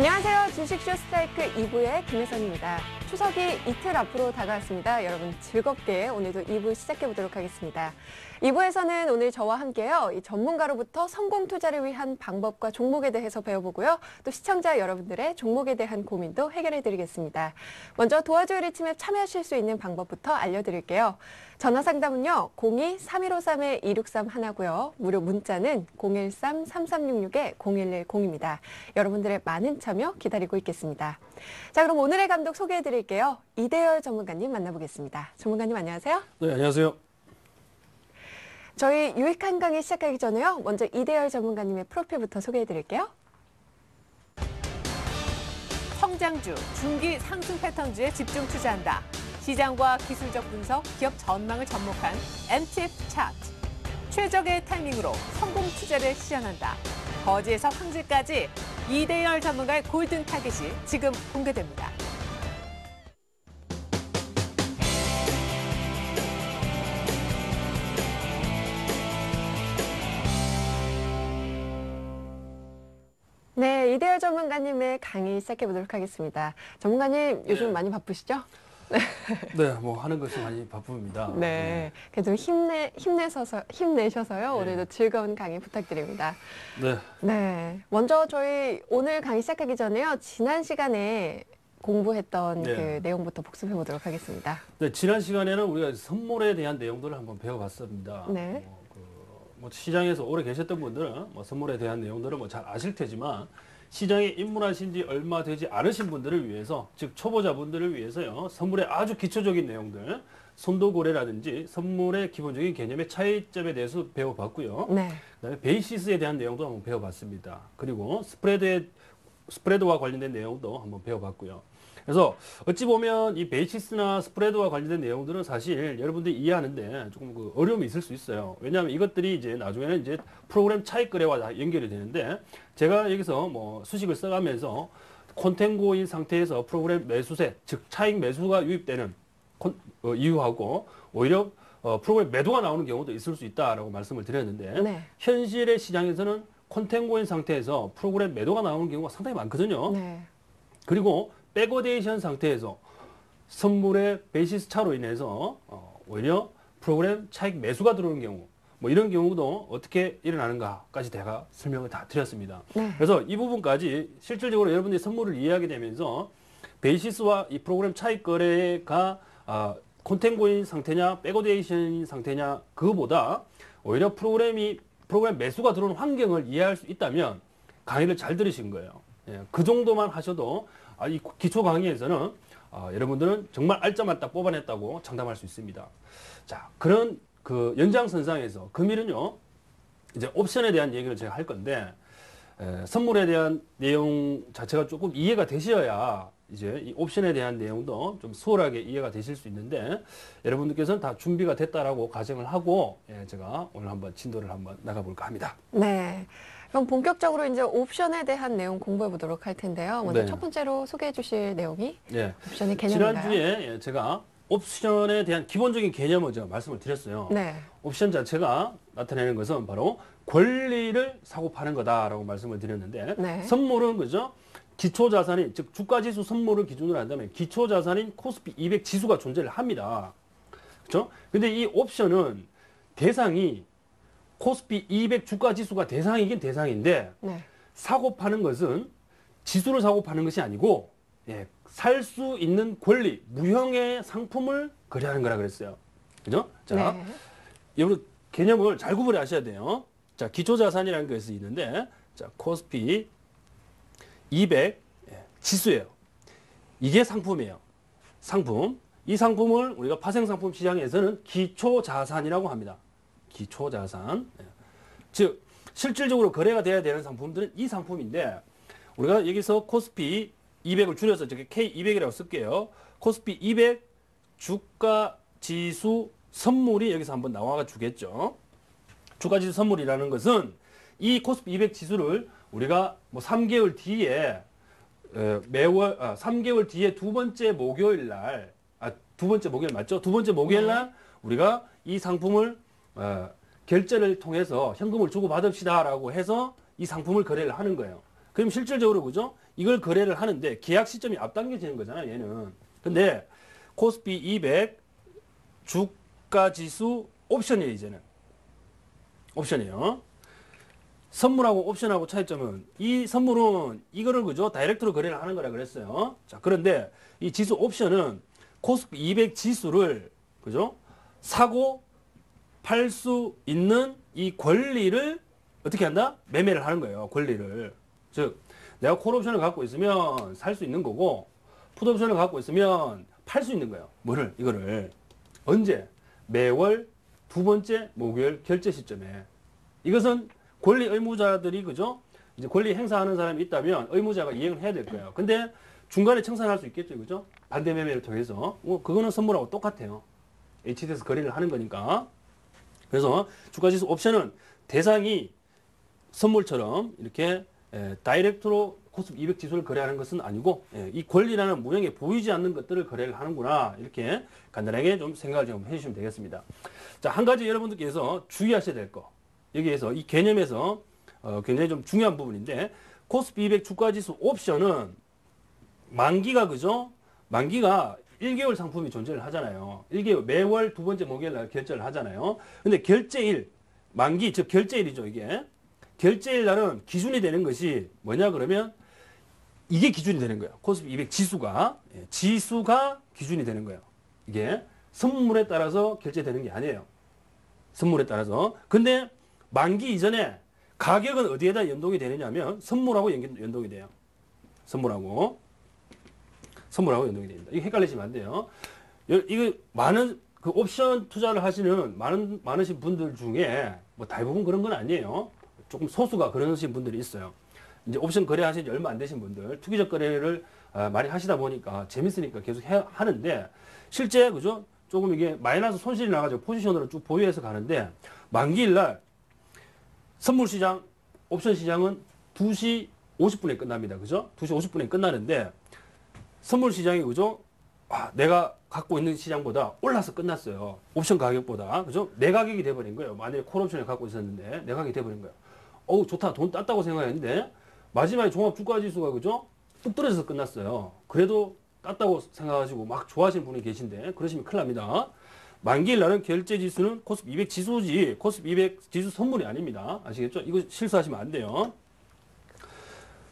안녕하세요. 주식쇼 스트라이크 2부의 김혜선입니다. 추석이 이틀 앞으로 다가왔습니다. 여러분 즐겁게 오늘도 2부 시작해보도록 하겠습니다. 2부에서는 오늘 저와 함께요. 이 전문가로부터 성공 투자를 위한 방법과 종목에 대해서 배워보고요. 또 시청자 여러분들의 종목에 대한 고민도 해결해드리겠습니다. 먼저 도와줘요 리치맵 참여하실 수 있는 방법부터 알려드릴게요. 전화 상담은요. 02-3153-2631 하고요. 무료 문자는 013-3366-0110입니다. 여러분들의 많은 참여 기다리고 있겠습니다. 자, 그럼 오늘의 감독 소개해드릴게요. 이대열 전문가님 만나보겠습니다. 전문가님 안녕하세요. 네, 안녕하세요. 저희 유익한 강의 시작하기 전에요. 먼저 이대열 전문가님의 프로필부터 소개해드릴게요. 성장주, 중기 상승 패턴주에 집중 투자한다. 시장과 기술적 분석, 기업 전망을 접목한 MTF 차트. 최적의 타이밍으로 성공 투자를 실현한다. 거지에서 황제까지 이대열 전문가의 골든 타겟이 지금 공개됩니다. 네, 이대열 전문가님의 강의 시작해보도록 하겠습니다. 전문가님 요즘 많이 바쁘시죠? 네, 뭐 하는 것이 많이 바쁩니다. 네, 그래도 힘내셔서요. 오늘도 즐거운 강의 부탁드립니다. 네. 네, 먼저 저희 오늘 강의 시작하기 전에요. 지난 시간에 공부했던 네. 그 내용부터 복습해보도록 하겠습니다. 네, 지난 시간에는 우리가 선물에 대한 내용들을 한번 배워봤습니다. 네. 뭐 시장에서 오래 계셨던 분들은 뭐 선물에 대한 내용들을 뭐 잘 아실 테지만 시장에 입문하신 지 얼마 되지 않으신 분들을 위해서, 즉 초보자분들을 위해서요, 선물의 아주 기초적인 내용들, 선도고래라든지 선물의 기본적인 개념의 차이점에 대해서 배워봤고요. 네. 그다음에 베이시스에 대한 내용도 한번 배워봤습니다. 그리고 스프레드와 관련된 내용도 한번 배워봤고요. 그래서 어찌 보면 이 베이시스나 스프레드와 관련된 내용들은 사실 여러분들이 이해하는데 조금 어려움이 있을 수 있어요. 왜냐하면 이것들이 이제 나중에는 이제 프로그램 차익 거래와 다 연결이 되는데, 제가 여기서 뭐 수식을 써가면서 콘텐고인 상태에서 프로그램 매수세, 즉 차익 매수가 유입되는 이유하고 오히려 프로그램 매도가 나오는 경우도 있을 수 있다라고 말씀을 드렸는데, 네. 현실의 시장에서는 콘텐고인 상태에서 프로그램 매도가 나오는 경우가 상당히 많거든요. 네. 그리고 백어데이션 상태에서 선물의 베이시스 차로 인해서 오히려 프로그램 차익 매수가 들어오는 경우, 뭐 이런 경우도 어떻게 일어나는가까지 제가 설명을 다 드렸습니다. 네. 그래서 이 부분까지 실질적으로 여러분들이 선물을 이해하게 되면서 베이시스와 이 프로그램 차익 거래가 콘텐고인 상태냐 백어데이션 상태냐 그거보다 오히려 프로그램 매수가 들어오는 환경을 이해할 수 있다면 강의를 잘 들으신 거예요. 예, 그 정도만 하셔도 이 기초 강의에서는 여러분들은 정말 알짜맞다 뽑아냈다고 장담할 수 있습니다. 자, 그런 그 연장선상에서 금일은요, 이제 옵션에 대한 얘기를 제가 할 건데, 선물에 대한 내용 자체가 조금 이해가 되셔야 이제 이 옵션에 대한 내용도 좀 수월하게 이해가 되실 수 있는데, 여러분들께서는 다 준비가 됐다라고 가정을 하고, 제가 오늘 한번 진도를 한번 나가볼까 합니다. 네. 그럼 본격적으로 이제 옵션에 대한 내용 공부해 보도록 할 텐데요. 먼저 네. 첫 번째로 소개해 주실 내용이 예. 옵션의 개념인가요? 지난주에 제가 옵션에 대한 기본적인 개념을 제가 말씀을 드렸어요. 네. 옵션 자체가 나타내는 것은 바로 권리를 사고 파는 거다라고 말씀을 드렸는데, 네. 선물은 그죠? 기초자산인, 즉 주가지수 선물을 기준으로 한다면 기초자산인 코스피 200 지수가 존재를 합니다. 그렇죠? 근데 이 옵션은 대상이 코스피 200 주가지수가 대상이긴 대상인데, 네. 사고 파는 것은 지수를 사고 파는 것이 아니고, 살 수 있는 권리, 무형의 상품을 거래하는 거라 그랬어요. 그죠? 자, 네. 여러분 개념을 잘 구분을 하셔야 돼요. 자, 기초자산이라는 것이 있는데, 자, 코스피 200 지수예요. 이게 상품이에요. 상품. 이 상품을 우리가 파생상품 시장에서는 기초자산이라고 합니다. 기초자산. 즉, 실질적으로 거래가 돼야 되는 상품들은 이 상품인데, 우리가 여기서 코스피 200을 줄여서 저기 K200이라고 쓸게요. 코스피 200 주가 지수 선물이 여기서 한번 나와 주겠죠. 주가 지수 선물이라는 것은 이 코스피 200 지수를 우리가 뭐 3개월 뒤에 매월 3개월 뒤에 두 번째 목요일 날, 두 번째 목요일 맞죠? 두 번째 목요일 날 우리가 이 상품을 결제를 통해서 현금을 주고 받읍시다라고 해서 이 상품을 거래를 하는 거예요. 그럼 실질적으로 그죠? 이걸 거래를 하는데 계약 시점이 앞당겨지는 거잖아요, 얘는. 근데 코스피 200 주가 지수 옵션이에요, 이제는. 옵션이에요. 선물하고 옵션하고 차이점은 이 선물은 이거를 그죠? 다이렉트로 거래를 하는 거라 그랬어요. 자, 그런데 이 지수 옵션은 코스피 200 지수를 그죠? 사고 팔 수 있는 이 권리를 어떻게 한다? 매매를 하는 거예요. 권리를. 즉 내가 콜 옵션을 갖고 있으면 살 수 있는 거고 풋 옵션을 갖고 있으면 팔 수 있는 거예요. 뭐를? 이거를. 언제? 매월 두 번째 목요일 결제 시점에. 이것은 권리 의무자들이 그죠? 이제 권리 행사하는 사람이 있다면 의무자가 이행을 해야 될 거예요. 근데 중간에 청산할 수 있겠죠, 그죠? 반대 매매를 통해서. 그거는 선물하고 똑같아요. HTS 거래를 하는 거니까. 그래서 주가지수 옵션은 대상이 선물처럼 이렇게 다이렉트로 코스피 200 지수를 거래하는 것은 아니고 이 권리라는 무형에 보이지 않는 것들을 거래를 하는구나 이렇게 간단하게 좀 생각을 좀 해주시면 되겠습니다. 자, 한 가지 여러분들께서 주의하셔야 될 거. 여기에서 이 개념에서 굉장히 좀 중요한 부분인데 코스피 200 주가지수 옵션은 만기가 그죠? 만기가 1개월 상품이 존재를 하잖아요. 1개월 매월 두 번째 목요일 날 결제를 하잖아요. 근데 결제일 만기 즉 결제일이죠, 이게. 결제일 날은 기준이 되는 것이 뭐냐 그러면 이게 기준이 되는 거예요. 코스피 200 지수가 기준이 되는 거예요. 이게 선물에 따라서 결제되는 게 아니에요. 선물에 따라서. 근데 만기 이전에 가격은 어디에다 연동이 되느냐면 선물하고 연동이 돼요. 선물하고 연동이 됩니다. 이거 헷갈리시면 안 돼요. 이거 많은 그 옵션 투자를 하시는 많으신 분들 중에 뭐 대부분 그런 건 아니에요. 조금 소수가 그러신 분들이 있어요. 이제 옵션 거래하신 지 얼마 안 되신 분들, 투기적 거래를 많이 하시다 보니까 재밌으니까 계속 하는데 실제 그죠? 조금 이게 마이너스 손실이 나가지고 포지션으로 쭉 보유해서 가는데 만기일 날 선물 시장, 옵션 시장은 2시 50분에 끝납니다. 그죠? 2시 50분에 끝나는데 선물 시장이 그죠? 내가 갖고 있는 시장보다 올라서 끝났어요. 옵션 가격보다. 그죠? 내 가격이 돼버린 거예요. 만약에 콜 옵션을 갖고 있었는데 내 가격이 돼버린 거예요. 어우, 좋다. 돈 땄다고 생각했는데 마지막에 종합 주가 지수가 그죠? 뚝 떨어져서 끝났어요. 그래도 땄다고 생각하시고 막 좋아하시는 분이 계신데 그러시면 큰일 납니다. 만기일 날은 결제 지수는 코스피 200 지수지 코스피 200 지수 선물이 아닙니다. 아시겠죠? 이거 실수하시면 안 돼요.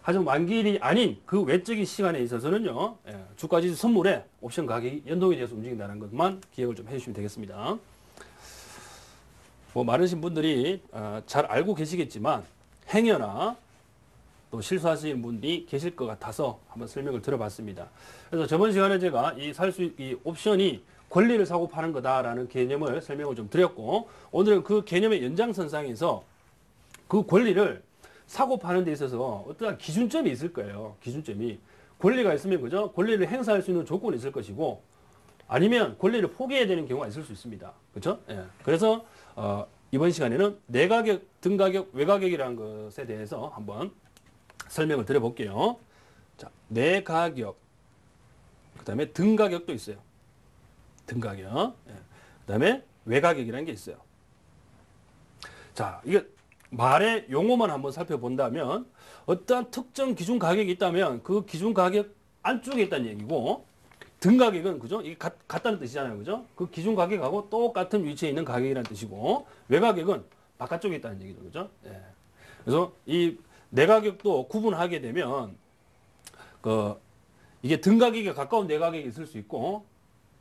하지만 만기일이 아닌 그 외적인 시간에 있어서는요, 주가지수 선물에 옵션 가격이 연동이 돼서 움직인다는 것만 기억을 좀 해주시면 되겠습니다. 뭐 많으신 분들이 잘 알고 계시겠지만 행여나 또 실수하시는 분이 계실 것 같아서 한번 설명을 드려봤습니다. 그래서 저번 시간에 제가 이 옵션이 권리를 사고 파는 거다라는 개념을 설명을 좀 드렸고 오늘은 그 개념의 연장선상에서 그 권리를 사고 파는 데 있어서 어떠한 기준점이 있을 거예요. 기준점이. 권리가 있으면 그죠? 권리를 행사할 수 있는 조건이 있을 것이고 아니면 권리를 포기해야 되는 경우가 있을 수 있습니다. 그렇죠? 예. 그래서 이번 시간에는 내가격, 등가격, 외가격이라는 것에 대해서 한번 설명을 드려볼게요. 자, 내가격, 그 다음에 등가격도 있어요. 등가격. 예. 그 다음에 외가격이라는 게 있어요. 자, 이게 말의 용어만 한번 살펴본다면 어떠한 특정 기준 가격이 있다면 그 기준 가격 안쪽에 있다는 얘기고 등가격은 그죠? 이게 같다는 뜻이잖아요. 그죠? 그 기준 가격하고 똑같은 위치에 있는 가격이라는 뜻이고 외가격은 바깥쪽에 있다는 얘기죠. 그죠? 예. 그래서 이 내가격도 구분하게 되면 이게 등가격에 가까운 내가격이 있을 수 있고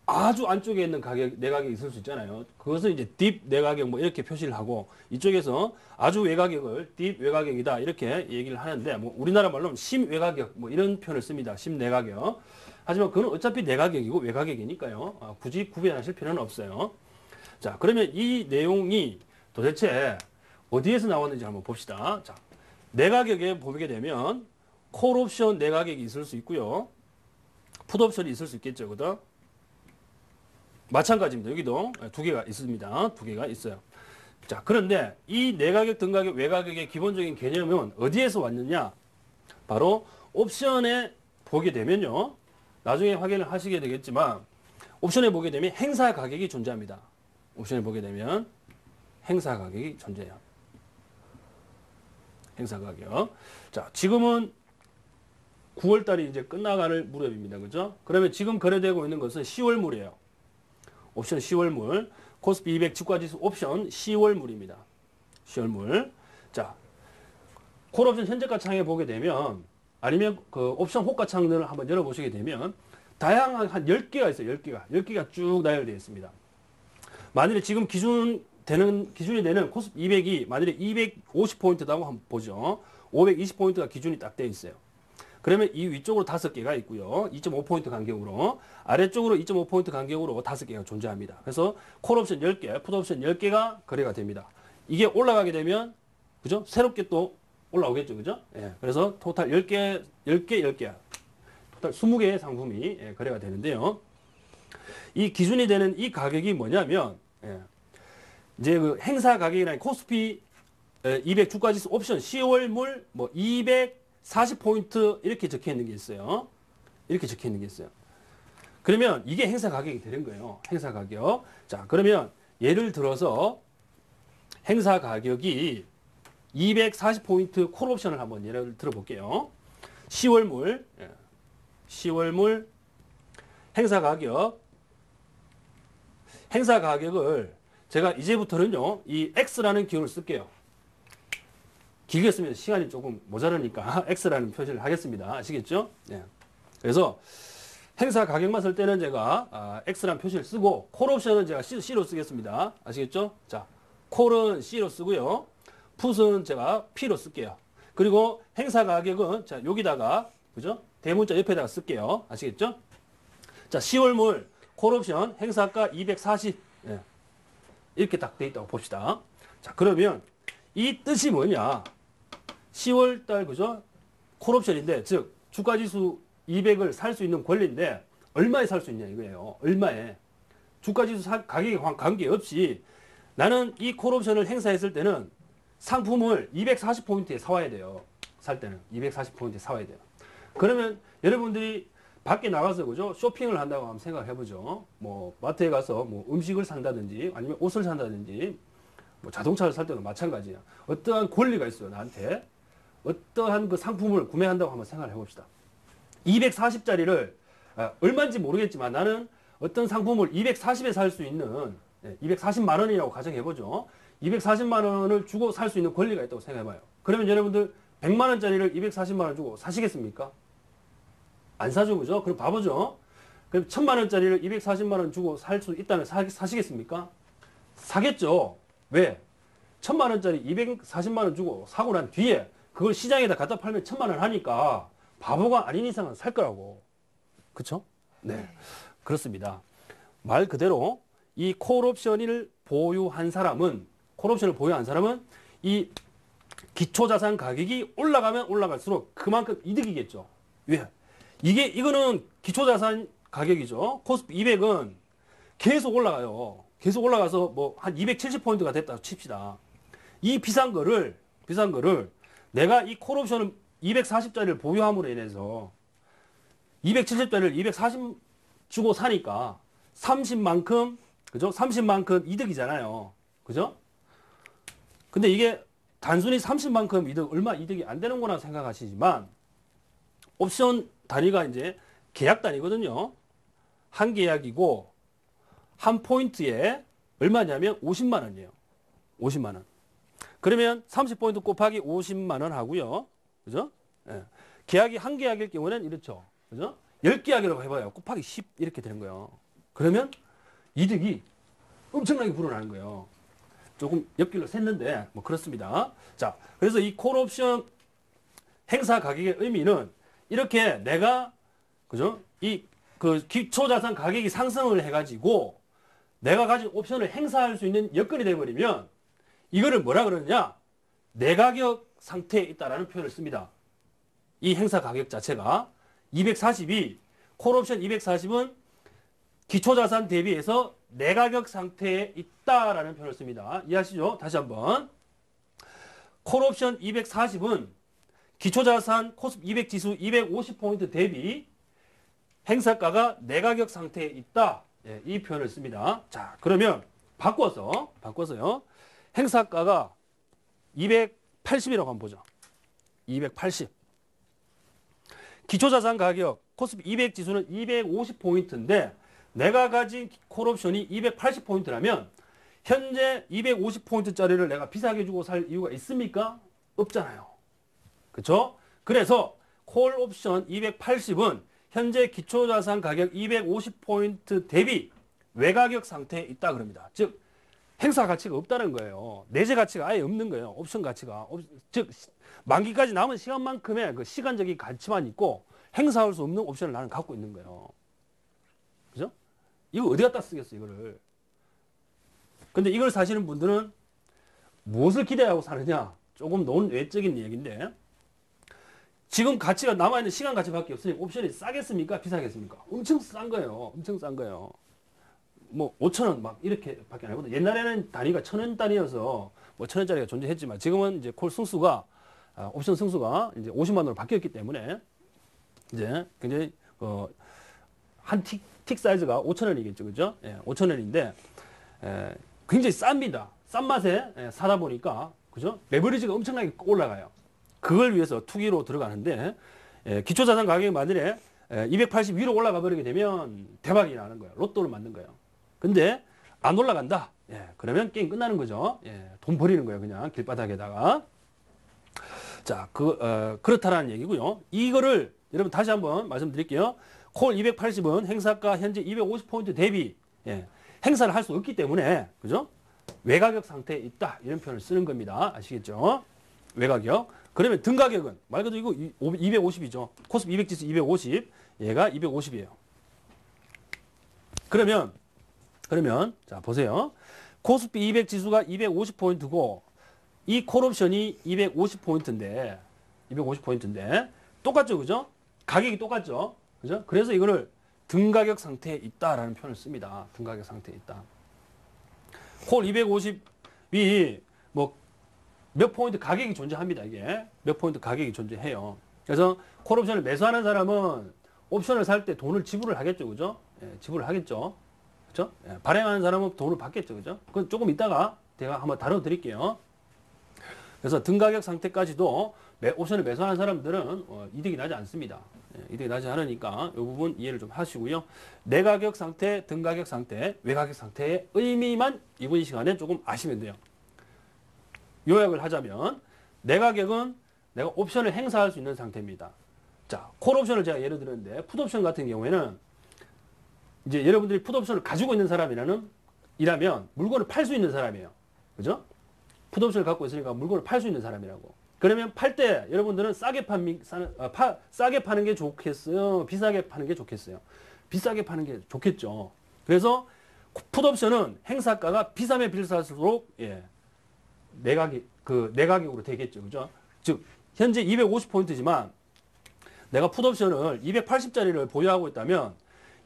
아주 안쪽에 있는 내가격이 있을 수 있잖아요. 그것은 이제 딥 내가격 뭐 이렇게 표시를 하고 이쪽에서 아주 외가격을 딥 외가격이다 이렇게 얘기를 하는데 뭐 우리나라 말로는 심 외가격 뭐 이런 표현을 씁니다. 심 내가격. 하지만 그건 어차피 내가격이고 외가격이니까요. 굳이 구별하실 필요는 없어요. 자, 그러면 이 내용이 도대체 어디에서 나왔는지 한번 봅시다. 자, 내가격에 보게 되면 콜 옵션 내가격이 있을 수 있고요. 풋 옵션이 있을 수 있겠죠. 그죠? 마찬가지입니다. 여기도 두 개가 있습니다. 두 개가 있어요. 자, 그런데 이 내가격, 등가격, 외가격의 기본적인 개념은 어디에서 왔느냐? 바로 옵션에 보게 되면요. 나중에 확인을 하시게 되겠지만 옵션에 보게 되면 행사 가격이 존재합니다. 옵션에 보게 되면 행사 가격이 존재해요. 행사 가격. 자, 지금은 9월 달이 이제 끝나갈 무렵입니다. 그죠? 그러면 지금 거래되고 있는 것은 10월물이에요. 옵션 10월물. 코스피 200 주가지수 옵션 10월물입니다. 10월물. 자, 콜옵션 현재가 창에 보게 되면 아니면 그 옵션 호가 창들을 한번 열어보시게 되면 다양한 한 10개가 있어요. 10개가. 10개가 쭉 나열되어 있습니다. 만일에 지금 기준이 되는 코스피 200이 만일에 250포인트다고 한번 보죠. 520포인트가 기준이 딱 되어 있어요. 그러면 이 위쪽으로 5개가 있고요. 2.5포인트 간격으로 아래쪽으로 2.5포인트 간격으로 5개가 존재합니다. 그래서 콜옵션 10개, 풋옵션 10개가 거래가 됩니다. 이게 올라가게 되면 그죠? 새롭게 또 올라오겠죠. 그죠? 예. 그래서 토탈 10개, 토탈 20개의 상품이 예, 거래가 되는데요. 이 기준이 되는 이 가격이 뭐냐면 예, 이제 그 행사 가격이나 코스피 200 주가지수 옵션 10월물 뭐 240포인트 이렇게 적혀 있는 게 있어요. 이렇게 적혀 있는 게 있어요. 그러면 이게 행사 가격이 되는 거예요. 행사 가격. 자, 그러면 예를 들어서 행사 가격이 240포인트 콜 옵션을 한번 예를 들어 볼게요. 10월물, 10월물 행사 가격을 제가 이제부터는요, 이 X라는 기호를 쓸게요. 길게 쓰면 시간이 조금 모자라니까 X라는 표시를 하겠습니다. 아시겠죠? 네. 그래서 행사 가격만 쓸 때는 제가 X라는 표시를 쓰고 콜 옵션은 제가 C로 쓰겠습니다. 아시겠죠? 자, 콜은 C로 쓰고요. 풋은 제가 P로 쓸게요. 그리고 행사 가격은 자, 여기다가 그죠? 대문자 옆에다가 쓸게요. 아시겠죠? 자, 10월물 콜 옵션 행사가 240 예. 이렇게 딱 돼 있다고 봅시다. 자, 그러면 이 뜻이 뭐냐? 10월 달 그죠? 콜 옵션인데 즉 주가 지수 200을 살 수 있는 권리인데 얼마에 살 수 있냐 이거예요. 얼마에? 주가 지수 가격에 관계없이 나는 이 콜 옵션을 행사했을 때는 상품을 240포인트에 사와야 돼요. 살 때는 240포인트에 사와야 돼요. 그러면 여러분들이 밖에 나가서 그죠? 쇼핑을 한다고 한번 생각을 해보죠. 뭐 마트에 가서 뭐 음식을 산다든지 아니면 옷을 산다든지 뭐 자동차를 살 때도 마찬가지야. 어떠한 권리가 있어요. 나한테. 어떠한 그 상품을 구매한다고 한번 생각을 해봅시다. 240짜리를 얼마인지 모르겠지만 나는 어떤 상품을 240에 살 수 있는 240만 원이라고 가정해보죠. 240만 원을 주고 살 수 있는 권리가 있다고 생각해봐요. 그러면 여러분들 100만 원짜리를 240만 원 주고 사시겠습니까? 안 사죠, 그죠? 그럼 바보죠? 그럼 1000만 원짜리를 240만 원 주고 살 수 있다면 사시겠습니까? 사겠죠. 왜? 1000만 원짜리 240만 원 주고 사고 난 뒤에 그걸 시장에다 갖다 팔면 1000만 원 하니까 바보가 아닌 이상은 살 거라고. 그쵸? 네. 그렇습니다. 말 그대로 이 콜옵션을 보유한 사람은 이 기초자산 가격이 올라가면 올라갈수록 그만큼 이득이겠죠. 왜? 이거는 기초자산 가격이죠. 코스피 200은 계속 올라가요. 계속 올라가서 뭐 한 270포인트가 됐다고 칩시다. 이 비싼 거를 내가 이 콜옵션을 240짜리를 보유함으로 인해서 270짜리를 240 주고 사니까 30만큼 그죠? 30만큼 이득이잖아요. 그죠? 근데 이게 단순히 30만큼 이득, 얼마 이득이 안 되는구나 생각하시지만 옵션 단위가 이제 계약 단위거든요. 한 계약이고 한 포인트에 얼마냐면 50만 원이에요. 50만 원. 그러면 30포인트 곱하기 50만 원 하고요. 그죠? 예. 계약이 한 계약일 경우는 이렇죠. 그죠? 10계약이라고 해봐요. 곱하기 10 이렇게 되는 거예요. 그러면 이득이 엄청나게 불어나는 거예요. 조금 옆길로 샜는데 뭐 그렇습니다. 자, 그래서 이 콜옵션 행사 가격의 의미는 이렇게 내가 그죠? 이 그 기초자산 가격이 상승을 해가지고 내가 가진 옵션을 행사할 수 있는 여건이 되어버리면 이거를 뭐라 그러느냐? 내가격 상태에 있다라는 표현을 씁니다. 이 행사 가격 자체가 240이 콜옵션 240은 기초자산 대비해서 내가격 상태에 있다라는 표현을 씁니다. 이해하시죠? 다시 한번. 콜옵션 240은 기초자산 코스피 200 지수 250포인트 대비 행사가가 내가격 상태에 있다. 예, 이 표현을 씁니다. 자, 그러면 바꿔서요. 행사가가 280이라고 한번 보죠. 280. 기초자산 가격 코스피 200 지수는 250포인트인데 내가 가진 콜옵션이 280포인트라면 현재 250포인트짜리를 내가 비싸게 주고 살 이유가 있습니까? 없잖아요. 그렇죠? 그래서 콜옵션 280은 현재 기초자산 가격 250포인트 대비 외가격 상태에 있다 그럽니다. 즉 행사 가치가 없다는 거예요. 내재 가치가 아예 없는 거예요. 옵션 가치가. 즉 만기까지 남은 시간만큼의 그 시간적인 가치만 있고 행사할 수 없는 옵션을 나는 갖고 있는 거예요. 그죠? 이거 어디 갖다 쓰겠어, 이거를. 근데 이걸 사시는 분들은 무엇을 기대하고 사느냐? 조금 논외적인 얘기인데 지금 가치가 남아있는 시간 가치밖에 없으니 옵션이 싸겠습니까? 비싸겠습니까? 엄청 싼 거예요. 엄청 싼 거예요. 뭐 5,000원 막 이렇게밖에 안 하거든요. 옛날에는 단위가 1,000원 단위여서 뭐 1,000원짜리가 존재했지만 지금은 이제 콜 승수가 옵션 승수가 이제 50만 원으로 바뀌었기 때문에 이제 굉장히 한 틱 사이즈가 5,000원이겠죠, 그죠? 예, 5,000원인데 굉장히 쌉니다. 싼 맛에 사다 보니까 그죠? 레버리지가 엄청나게 올라가요. 그걸 위해서 투기로 들어가는데 기초자산 가격이 만일에 280 위로 올라가 버리게 되면 대박이 나는 거예요. 로또를 만든 거예요. 근데 안 올라간다. 예, 그러면 게임 끝나는 거죠. 예, 돈 버리는 거예요. 그냥 길바닥에다가. 자, 그렇다라는 얘기고요. 이거를 여러분 다시 한번 말씀드릴게요. 콜 280은 행사가 현재 250포인트 대비 행사를 할 수 없기 때문에 그죠? 외가격 상태에 있다. 이런 표현을 쓰는 겁니다. 아시겠죠? 외가격. 그러면 등 가격은 말 그대로 이거 250이죠. 코스피 200 지수 250. 얘가 250이에요. 그러면 자 보세요. 코스피 200 지수가 250포인트고 이 콜옵션이 250포인트인데 똑같죠, 그죠? 가격이 똑같죠, 그죠? 그래서 이거를 등가격 상태에 있다라는 표현을 씁니다. 등가격 상태에 있다. 콜 250이 뭐 몇 포인트 가격이 존재합니다. 이게 몇 포인트 가격이 존재해요. 그래서 콜옵션을 매수하는 사람은 옵션을 살 때 돈을 지불을 하겠죠, 그죠? 예, 지불을 하겠죠, 그죠? 예, 발행하는 사람은 돈을 받겠죠, 그죠? 그건 조금 이따가 제가 한번 다뤄드릴게요. 그래서 등가격 상태까지도 옵션을 매수하는 사람들은 이득이 나지 않습니다. 예, 이득이 나지 않으니까 이 부분 이해를 좀 하시고요. 내가격 상태, 등가격 상태, 외가격 상태의 의미만 이번 이 시간에 조금 아시면 돼요. 요약을 하자면 내가격은 내가 옵션을 행사할 수 있는 상태입니다. 자, 콜옵션을 제가 예를 들었는데 풋옵션 같은 경우에는 이제 여러분들이 풋옵션을 가지고 있는 사람이라면 물건을 팔 수 있는 사람이에요. 그죠? 풋옵션을 갖고 있으니까 물건을 팔 수 있는 사람이라고. 그러면 팔 때 여러분들은 싸게 파는 게 좋겠어요? 비싸게 파는 게 좋겠어요? 비싸게 파는 게 좋겠죠. 그래서 풋옵션은 행사가가 비싸면 비쌀수록 내가격으로 되겠죠. 그죠? 즉, 현재 250포인트지만 내가 풋옵션을 280짜리를 보유하고 있다면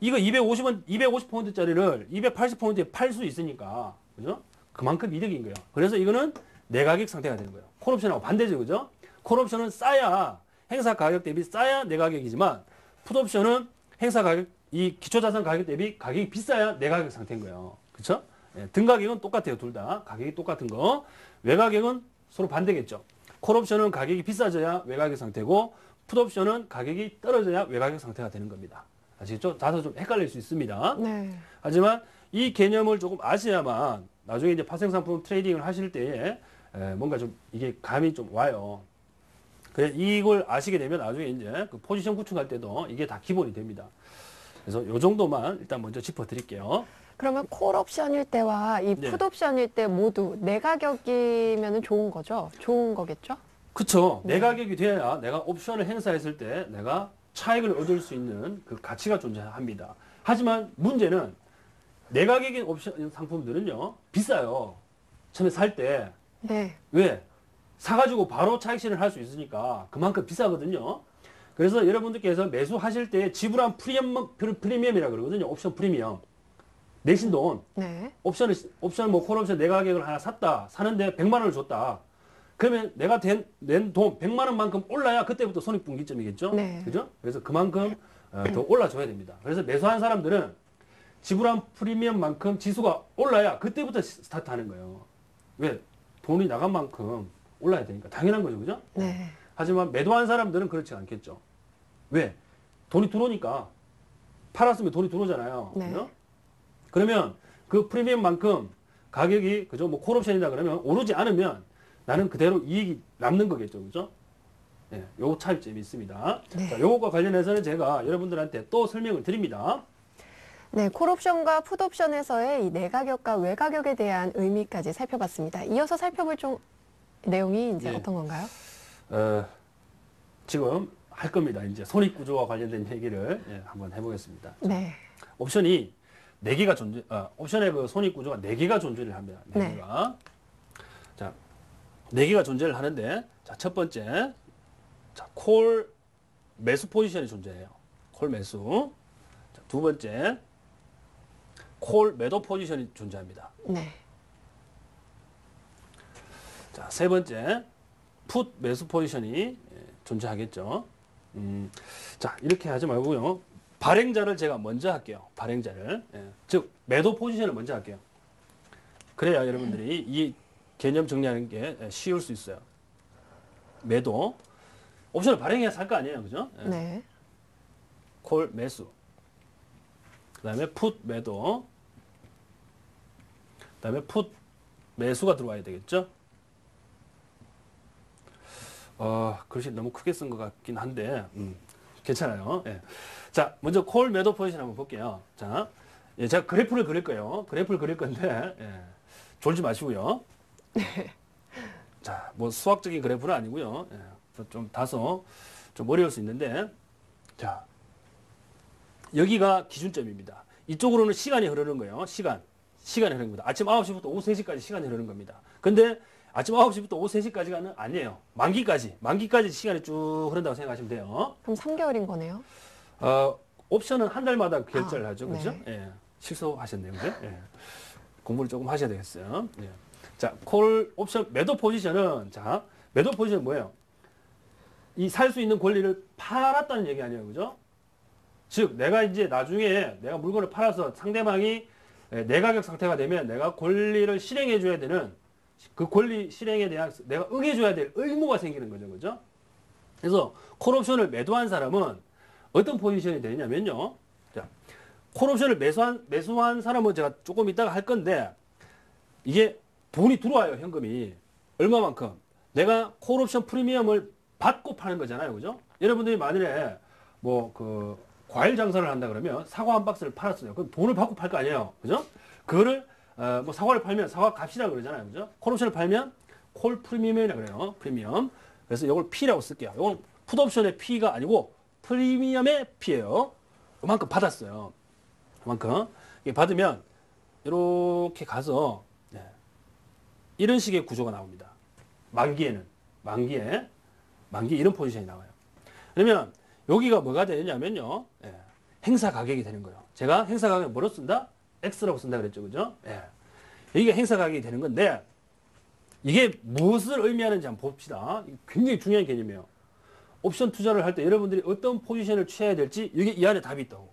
이거 250포인트짜리를 280포인트에 팔 수 있으니까. 그죠? 그만큼 이득인 거예요. 그래서 이거는 내가격 상태가 되는 거예요. 콜옵션하고 반대죠. 그죠? 콜옵션은 싸야, 행사 가격 대비 싸야 내가격이지만 풋옵션은 행사 가격, 이 기초자산 가격 대비 가격이 비싸야 내가격 상태인 거예요. 그쵸? 예, 등가격은 똑같아요. 둘 다. 가격이 똑같은 거. 외가격은 서로 반대겠죠. 콜옵션은 가격이 비싸져야 외가격 상태고 풋옵션은 가격이 떨어져야 외가격 상태가 되는 겁니다. 아시겠죠? 다소 좀 헷갈릴 수 있습니다. 네. 하지만 이 개념을 조금 아셔야만 나중에 이제 파생상품 트레이딩을 하실 때에 뭔가 좀 이게 감이 좀 와요. 그래 이걸 아시게 되면 나중에 이제 그 포지션 구축할 때도 이게 다 기본이 됩니다. 그래서 요 정도만 일단 먼저 짚어드릴게요. 그러면 콜옵션일 때와 이 네. 풋옵션일 때 모두 내가격이면 좋은 거죠? 좋은 거겠죠? 그쵸. 네. 내가격이 돼야 내가 옵션을 행사했을 때 내가 차익을 얻을 수 있는 그 가치가 존재합니다. 하지만 문제는 내가격인 옵션 상품들은요 비싸요. 처음에 살 때. 네. 왜? 사가지고 바로 차익 실현을 할 수 있으니까 그만큼 비싸거든요. 그래서 여러분들께서 매수하실 때 지불한 프리미엄이라 그러거든요. 옵션 프리미엄. 내신 돈. 네. 옵션 뭐 콜옵션 내가격을 하나 샀다. 사는데 100만 원을 줬다. 그러면 내가 낸 돈 100만 원만큼 올라야 그때부터 손익분기점이겠죠. 네. 그죠? 그래서 그만큼 더 올라줘야 됩니다. 그래서 매수한 사람들은 지불한 프리미엄만큼 지수가 올라야 그때부터 스타트하는 거예요. 왜? 돈이 나간 만큼 올라야 되니까 당연한 거죠, 그죠? 네. 하지만 매도한 사람들은 그렇지 않겠죠. 왜? 돈이 들어오니까. 팔았으면 돈이 들어오잖아요. 네. 그죠? 그러면 그 프리미엄만큼 가격이 그죠? 뭐 콜옵션이다 그러면 오르지 않으면 나는 그대로 이익이 남는 거겠죠. 그죠? 예, 요 차이점이 있습니다. 네. 자, 요것과 관련해서는 제가 여러분들한테 또 설명을 드립니다. 네, 콜옵션과 풋옵션에서의 이 내가격과 외가격에 대한 의미까지 살펴봤습니다. 이어서 살펴볼 내용이 이제 네. 어떤 건가요? 지금 할 겁니다. 이제 손익구조와 관련된 얘기를 한번 해보겠습니다. 네. 옵션이 4개가 옵션의 그 손익구조가 4개가 존재를 합니다. 4개가. 자, 4개가 존재를 하는데, 자, 첫 번째, 자, 콜 매수 포지션이 존재해요. 콜 매수. 자, 두 번째, 콜 매도 포지션이 존재합니다. 네. 자, 세 번째, 풋 매수 포지션이 존재하겠죠. 자, 이렇게 하지 말고요. 발행자를 제가 먼저 할게요. 발행자를. 즉, 매도 포지션을 먼저 할게요. 그래야 여러분들이 이 개념 정리하는 게 쉬울 수 있어요. 매도. 옵션을 발행해야 살 거 아니에요. 그죠? 네. 콜 매수. 그 다음에 풋 매도. 그 다음에 풋 매수가 들어와야 되겠죠? 글씨 너무 크게 쓴 것 같긴 한데, 괜찮아요. 예. 자, 먼저 콜 매도 포지션 한번 볼게요. 자, 제가 그래프를 그릴 거예요. 그래프를 그릴 건데, 졸지 마시고요. 자, 뭐 수학적인 그래프는 아니고요. 좀 다소 좀 어려울 수 있는데, 자, 여기가 기준점입니다. 이쪽으로는 시간이 흐르는 거예요. 시간이 흐르는 겁니다. 아침 9시부터 오후 3시까지 시간이 흐르는 겁니다. 근데 아침 9시부터 오후 3시까지가 아니에요. 만기까지 시간이 쭉 흐른다고 생각하시면 돼요. 그럼 3개월인 거네요. 옵션은 한 달마다 결제를 하죠. 네. 그죠? 예. 실수하셨네요. 그죠? 예. 공부를 조금 하셔야 되겠어요. 예. 자, 콜 옵션 매도 포지션은, 자, 매도 포지션은 뭐예요? 이 살 수 있는 권리를 팔았다는 얘기 아니에요. 그죠? 즉, 내가 이제 나중에 내가 물건을 팔아서 상대방이 내가격 상태가 되면 내가 권리를 실행해 줘야 되는 그 권리 실행에 대한 내가 응해줘야 될 의무가 생기는 거죠. 그죠? 그래서 콜옵션을 매도한 사람은 어떤 포지션이 되냐면요. 자, 콜옵션을 매수한 사람은 제가 조금 이따가 할 건데, 이게 돈이 들어와요. 현금이. 얼마만큼? 내가 콜옵션 프리미엄을 받고 파는 거잖아요. 그죠? 여러분들이 만일에 뭐 그 과일 장사를 한다 그러면 사과 한 박스를 팔았어요. 그럼 돈을 받고 팔 거 아니에요. 그죠? 그거를 뭐 사과를 팔면 사과 값이라고 그러잖아요. 그죠? 콜옵션을 팔면 콜 프리미엄이라고 그래요. 프리미엄. 그래서 이걸 P라고 쓸게요. 이건 풋옵션의 P가 아니고 프리미엄의 P예요. 이만큼 받았어요. 이만큼. 이게 받으면 이렇게 가서 이런 식의 구조가 나옵니다. 만기에 이런 포지션이 나와요. 그러면 여기가 뭐가 되냐면요. 행사 가격이 되는 거예요. 제가 행사 가격을 뭐로 쓴다? X라고 쓴다 그랬죠. 그죠? 여기가 행사 가격이 되는 건데, 이게 무엇을 의미하는지 한번 봅시다. 굉장히 중요한 개념이에요. 옵션 투자를 할 때 여러분들이 어떤 포지션을 취해야 될지, 이게 이 안에 답이 있다고.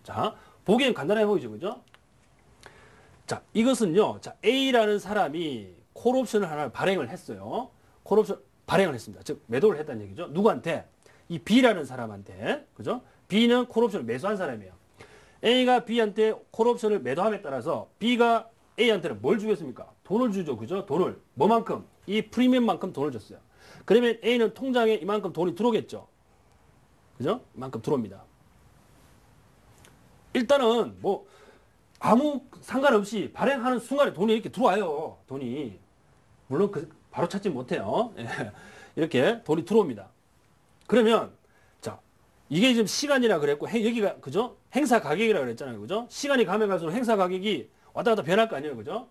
자, 보기엔 간단해 보이죠. 그죠? 자, 이것은요. 자, A라는 사람이 콜옵션을 하나 발행을 했어요. 콜옵션 발행을 했습니다. 즉, 매도를 했다는 얘기죠. 누구한테? 이 B라는 사람한테. 그죠? B는 콜옵션을 매수한 사람이에요. A가 B한테 콜옵션을 매도함에 따라서 B가 A한테는 뭘 주겠습니까? 돈을 주죠. 그죠? 돈을. 뭐만큼? 이 프리미엄만큼 돈을 줬어요. 그러면 A는 통장에 이만큼 돈이 들어오겠죠. 그죠? 이만큼 들어옵니다. 일단은 뭐 아무 상관없이 발행하는 순간에 돈이 이렇게 들어와요. 돈이. 물론 바로 찾지 못해요. 이렇게 돈이 들어옵니다. 그러면 자, 이게 지금 시간이라 그랬고 여기가 그죠? 행사 가격이라 그랬잖아요. 그죠? 시간이 가면 갈수록 행사 가격이 왔다 갔다 변할 거 아니에요. 그죠?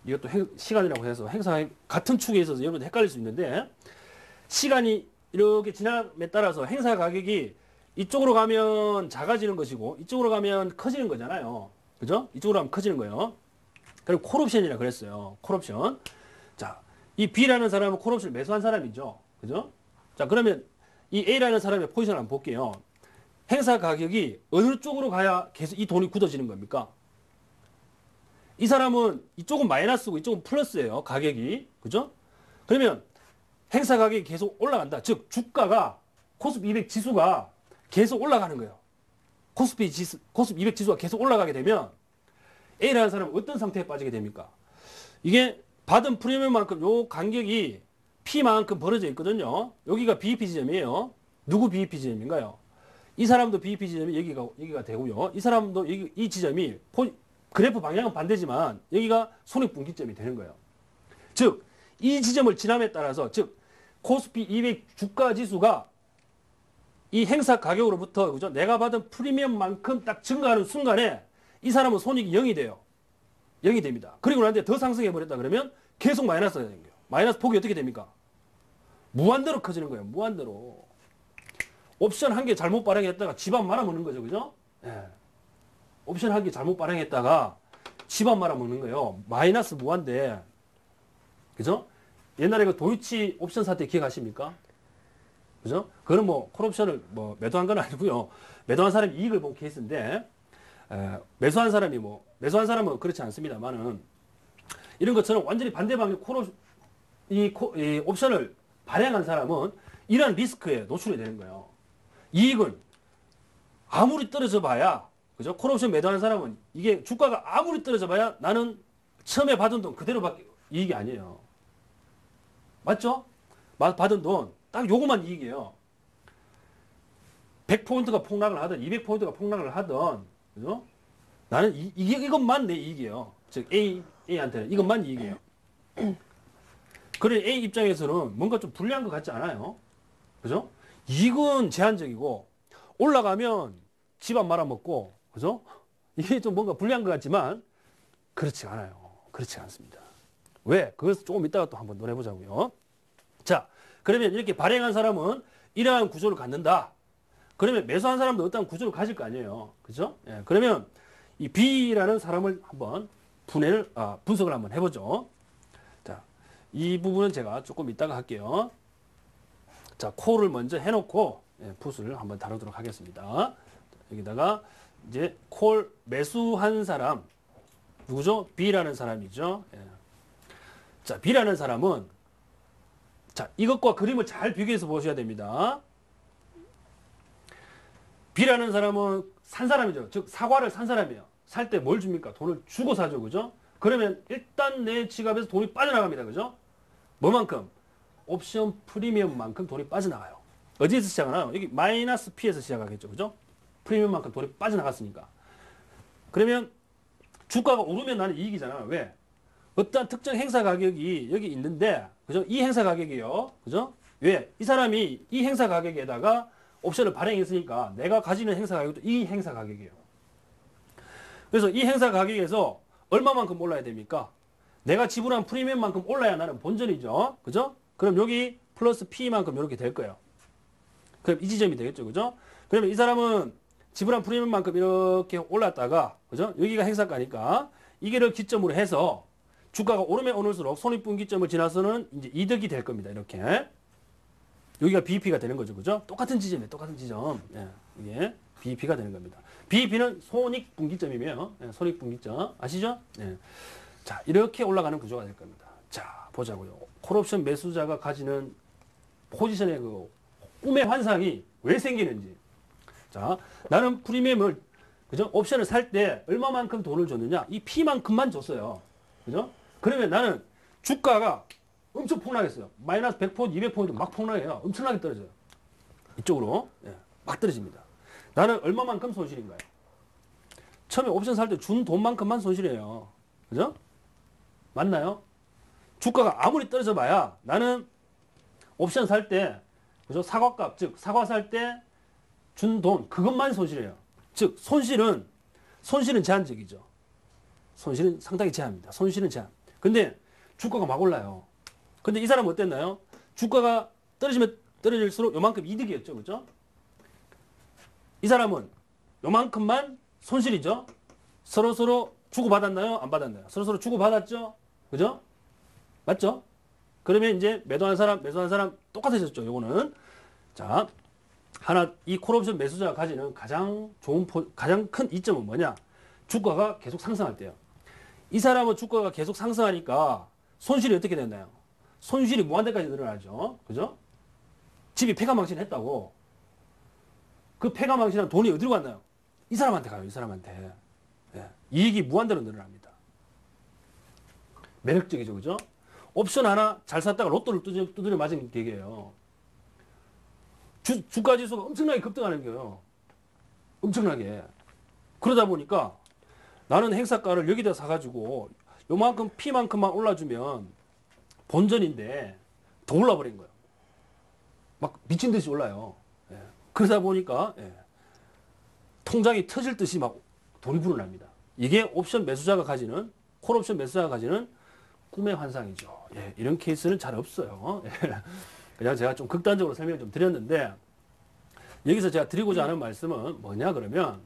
이것도 시간이라고 해서 행사 같은 축에 있어서 여러분들 헷갈릴 수 있는데, 시간이 이렇게 지남에 따라서 행사 가격이 이쪽으로 가면 작아지는 것이고 이쪽으로 가면 커지는 거잖아요. 그죠? 이쪽으로 가면 커지는 거예요. 그리고 콜옵션이라 그랬어요. 콜옵션. 자, 이 B라는 사람은 콜옵션을 매수한 사람이죠. 그죠? 자, 그러면 이 A라는 사람의 포지션을 한번 볼게요. 행사 가격이 어느 쪽으로 가야 계속 이 돈이 굳어지는 겁니까? 이 사람은 이쪽은 마이너스고 이쪽은 플러스예요. 가격이. 그죠? 그러면 행사 가격이 계속 올라간다. 즉 주가가 코스피 200 지수가 계속 올라가는 거예요. 코스피 200 지수가 계속 올라가게 되면 A라는 사람은 어떤 상태에 빠지게 됩니까? 이게 받은 프리미엄만큼 요 간격이 P만큼 벌어져 있거든요. 여기가 BEP 지점이에요. 누구 BEP 지점인가요? 이 사람도 BEP 지점이 여기가 되고요. 이 사람도 이 지점이 그래프 방향은 반대지만 여기가 손익분기점이 되는 거예요. 즉, 이 지점을 지남에 따라서 즉 코스피 200 주가 지수가 이 행사 가격으로부터 그죠? 내가 받은 프리미엄만큼 딱 증가하는 순간에 이 사람은 손익이 0이 돼요. 0이 됩니다. 그리고 나는데 더 상승해 버렸다 그러면 계속 마이너스가 되는 거예요. 마이너스 폭이 어떻게 됩니까? 무한대로 커지는 거예요. 무한대로. 옵션 한 개 잘못 발행했다가 집안 말아먹는 거죠. 그죠? 예. 옵션 한 개 잘못 발행했다가 집안 말아먹는 거예요. 마이너스 무한대. 그죠? 옛날에 그 도이치 옵션 사태 기억하십니까? 그죠? 그거는 뭐 콜옵션을 뭐 매도한 건 아니고요. 매도한 사람이 이익을 본 케이스인데 매수한 사람은 그렇지 않습니다만은 이런 것처럼 완전히 반대 방향 이 옵션을 발행한 사람은 이러한 리스크에 노출이 되는 거예요. 이익은 아무리 떨어져 봐야 그죠? 콜옵션 매도하는 사람은 이게 주가가 아무리 떨어져 봐야 나는 처음에 받은 돈 그대로밖에 이익이 아니에요. 맞죠? 받은 돈 딱 요거만 이익이에요. 100포인트가 폭락을 하든 200포인트가 폭락을 하든 그죠? 나는 이것만 내 이익이에요. 즉 A한테는 이것만 이익이에요. 그래 A 입장에서는 뭔가 좀 불리한 것 같지 않아요? 그죠? 이익은 제한적이고 올라가면 집안 말아먹고 그죠? 이게 좀 뭔가 불리한 것 같지만 그렇지 않아요. 그렇지 않습니다. 왜? 그것을 조금 이따가 또 한번 논해보자고요. 자, 그러면 이렇게 발행한 사람은 이러한 구조를 갖는다. 그러면 매수한 사람도 어떤 구조를 가질 거 아니에요. 그죠? 예, 그러면 이 B라는 사람을 한번 분석을 한번 해보죠. 자, 이 부분은 제가 조금 이따가 할게요. 자, 콜을 먼저 해놓고 풋을 한번 다루도록 하겠습니다. 여기다가 이제 콜 매수한 사람 누구죠? B라는 사람이죠. 예. 자, B라는 사람은 자, 이것과 그림을 잘 비교해서 보셔야 됩니다. B라는 사람은 산 사람이죠. 즉 사과를 산 사람이에요. 살 때 뭘 줍니까? 돈을 주고 사죠. 그죠? 그러면 일단 내 지갑에서 돈이 빠져나갑니다. 그죠? 뭐만큼? 옵션 프리미엄만큼 돈이 빠져나가요. 어디에서 시작하나요? 여기 마이너스 P에서 시작하겠죠. 그죠? 프리미엄만큼 돈이 빠져나갔으니까. 그러면 주가가 오르면 나는 이익이잖아. 왜? 어떤 특정 행사 가격이 여기 있는데, 그죠? 이 행사 가격이요. 그죠? 왜? 이 사람이 이 행사 가격에다가 옵션을 발행했으니까 내가 가지는 행사 가격도 이 행사 가격이에요. 그래서 이 행사 가격에서 얼마만큼 올라야 됩니까? 내가 지불한 프리미엄만큼 올라야 나는 본전이죠. 그죠? 그럼 여기 플러스 P만큼 이렇게 될 거예요. 그럼 이 지점이 되겠죠. 그죠? 그러면 이 사람은 지불한 프리미엄만큼 이렇게 올랐다가, 그죠? 여기가 행사가니까 이게를 기점으로 해서 주가가 오르면 오를수록 손익분기점을 지나서는 이제 이득이 될 겁니다. 이렇게. 여기가 BEP가 되는 거죠. 그죠? 똑같은 지점이에요. 똑같은 지점. 예, 이게 BEP가 되는 겁니다. BEP는 손익분기점이며, 예, 손익분기점. 아시죠? 예. 자, 이렇게 올라가는 구조가 될 겁니다. 자, 보자고요. 콜옵션 매수자가 가지는 포지션의 그 꿈의 환상이 왜 생기는지. 자, 나는 프리미엄을, 그죠? 옵션을 살 때 얼마만큼 돈을 줬느냐? 이 P만큼만 줬어요. 그죠? 그러면 나는 주가가 엄청 폭락했어요. 마이너스 100포인트, 200포인트 막 폭락해요. 엄청나게 떨어져요. 이쪽으로. 예, 막 떨어집니다. 나는 얼마만큼 손실인가요? 처음에 옵션 살 때 준 돈만큼만 손실이에요. 그죠? 맞나요? 주가가 아무리 떨어져 봐야 나는 옵션 살 때, 그죠? 사과값, 즉, 사과 살 때 준 돈, 그것만 손실이에요. 즉, 손실은 제한적이죠. 손실은 상당히 제한입니다. 손실은 제한. 근데 주가가 막 올라요. 근데 이 사람은 어땠나요? 주가가 떨어지면 떨어질수록 요만큼 이득이었죠. 그죠? 이 사람은 요만큼만 손실이죠. 서로서로 주고받았나요? 안 받았나요? 서로서로 주고받았죠? 그죠? 맞죠? 그러면 이제 매도한 사람, 매수한 사람 똑같아졌죠. 요거는. 자, 이 콜옵션 매수자가 가지는 가장 큰 이점은 뭐냐? 주가가 계속 상승할 때요. 이 사람은 주가가 계속 상승하니까 손실이 어떻게 됐나요? 손실이 무한대까지 늘어나죠. 그죠? 집이 폐가망신했다고. 그 폐가 망신한 돈이 어디로 갔나요? 이 사람한테 가요. 이 사람한테. 예. 이익이 무한대로 늘어납니다. 매력적이죠. 그죠? 옵션 하나 잘 샀다가 로또를 두드려 맞은 계기예요. 주가 지수가 엄청나게 급등하는 거예요. 엄청나게. 그러다 보니까 나는 행사가를 여기다 사가지고 요만큼 피만큼만 올라주면 본전인데 더 올라버린 거예요. 막 미친 듯이 올라요. 예. 그러다 보니까 통장이 터질 듯이 막 돈이 불어납니다. 이게 옵션 매수자가 가지는 콜옵션 매수자가 가지는 꿈의 환상이죠. 예. 이런 케이스는 잘 없어요. 예. 그냥 제가 좀 극단적으로 설명을 좀 드렸는데 여기서 제가 드리고자 하는 말씀은 뭐냐 그러면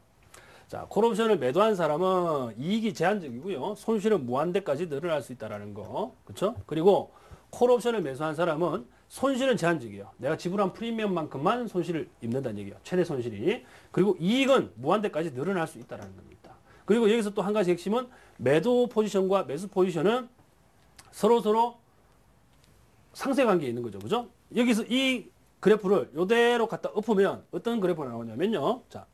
자, 콜옵션을 매도한 사람은 이익이 제한적이고요. 손실은 무한대까지 늘어날 수 있다는 거. 그렇죠? 그리고 콜옵션을 매수한 사람은 손실은 제한적이에요. 내가 지불한 프리미엄만큼만 손실을 입는다는 얘기예요. 최대 손실이. 그리고 이익은 무한대까지 늘어날 수 있다는 겁니다. 그리고 여기서 또 한 가지 핵심은 매도 포지션과 매수 포지션은 서로 상쇄 관계에 있는 거죠. 그죠? 여기서 이 그래프를 이대로 갖다 엎으면 어떤 그래프가 나오냐면요. 자,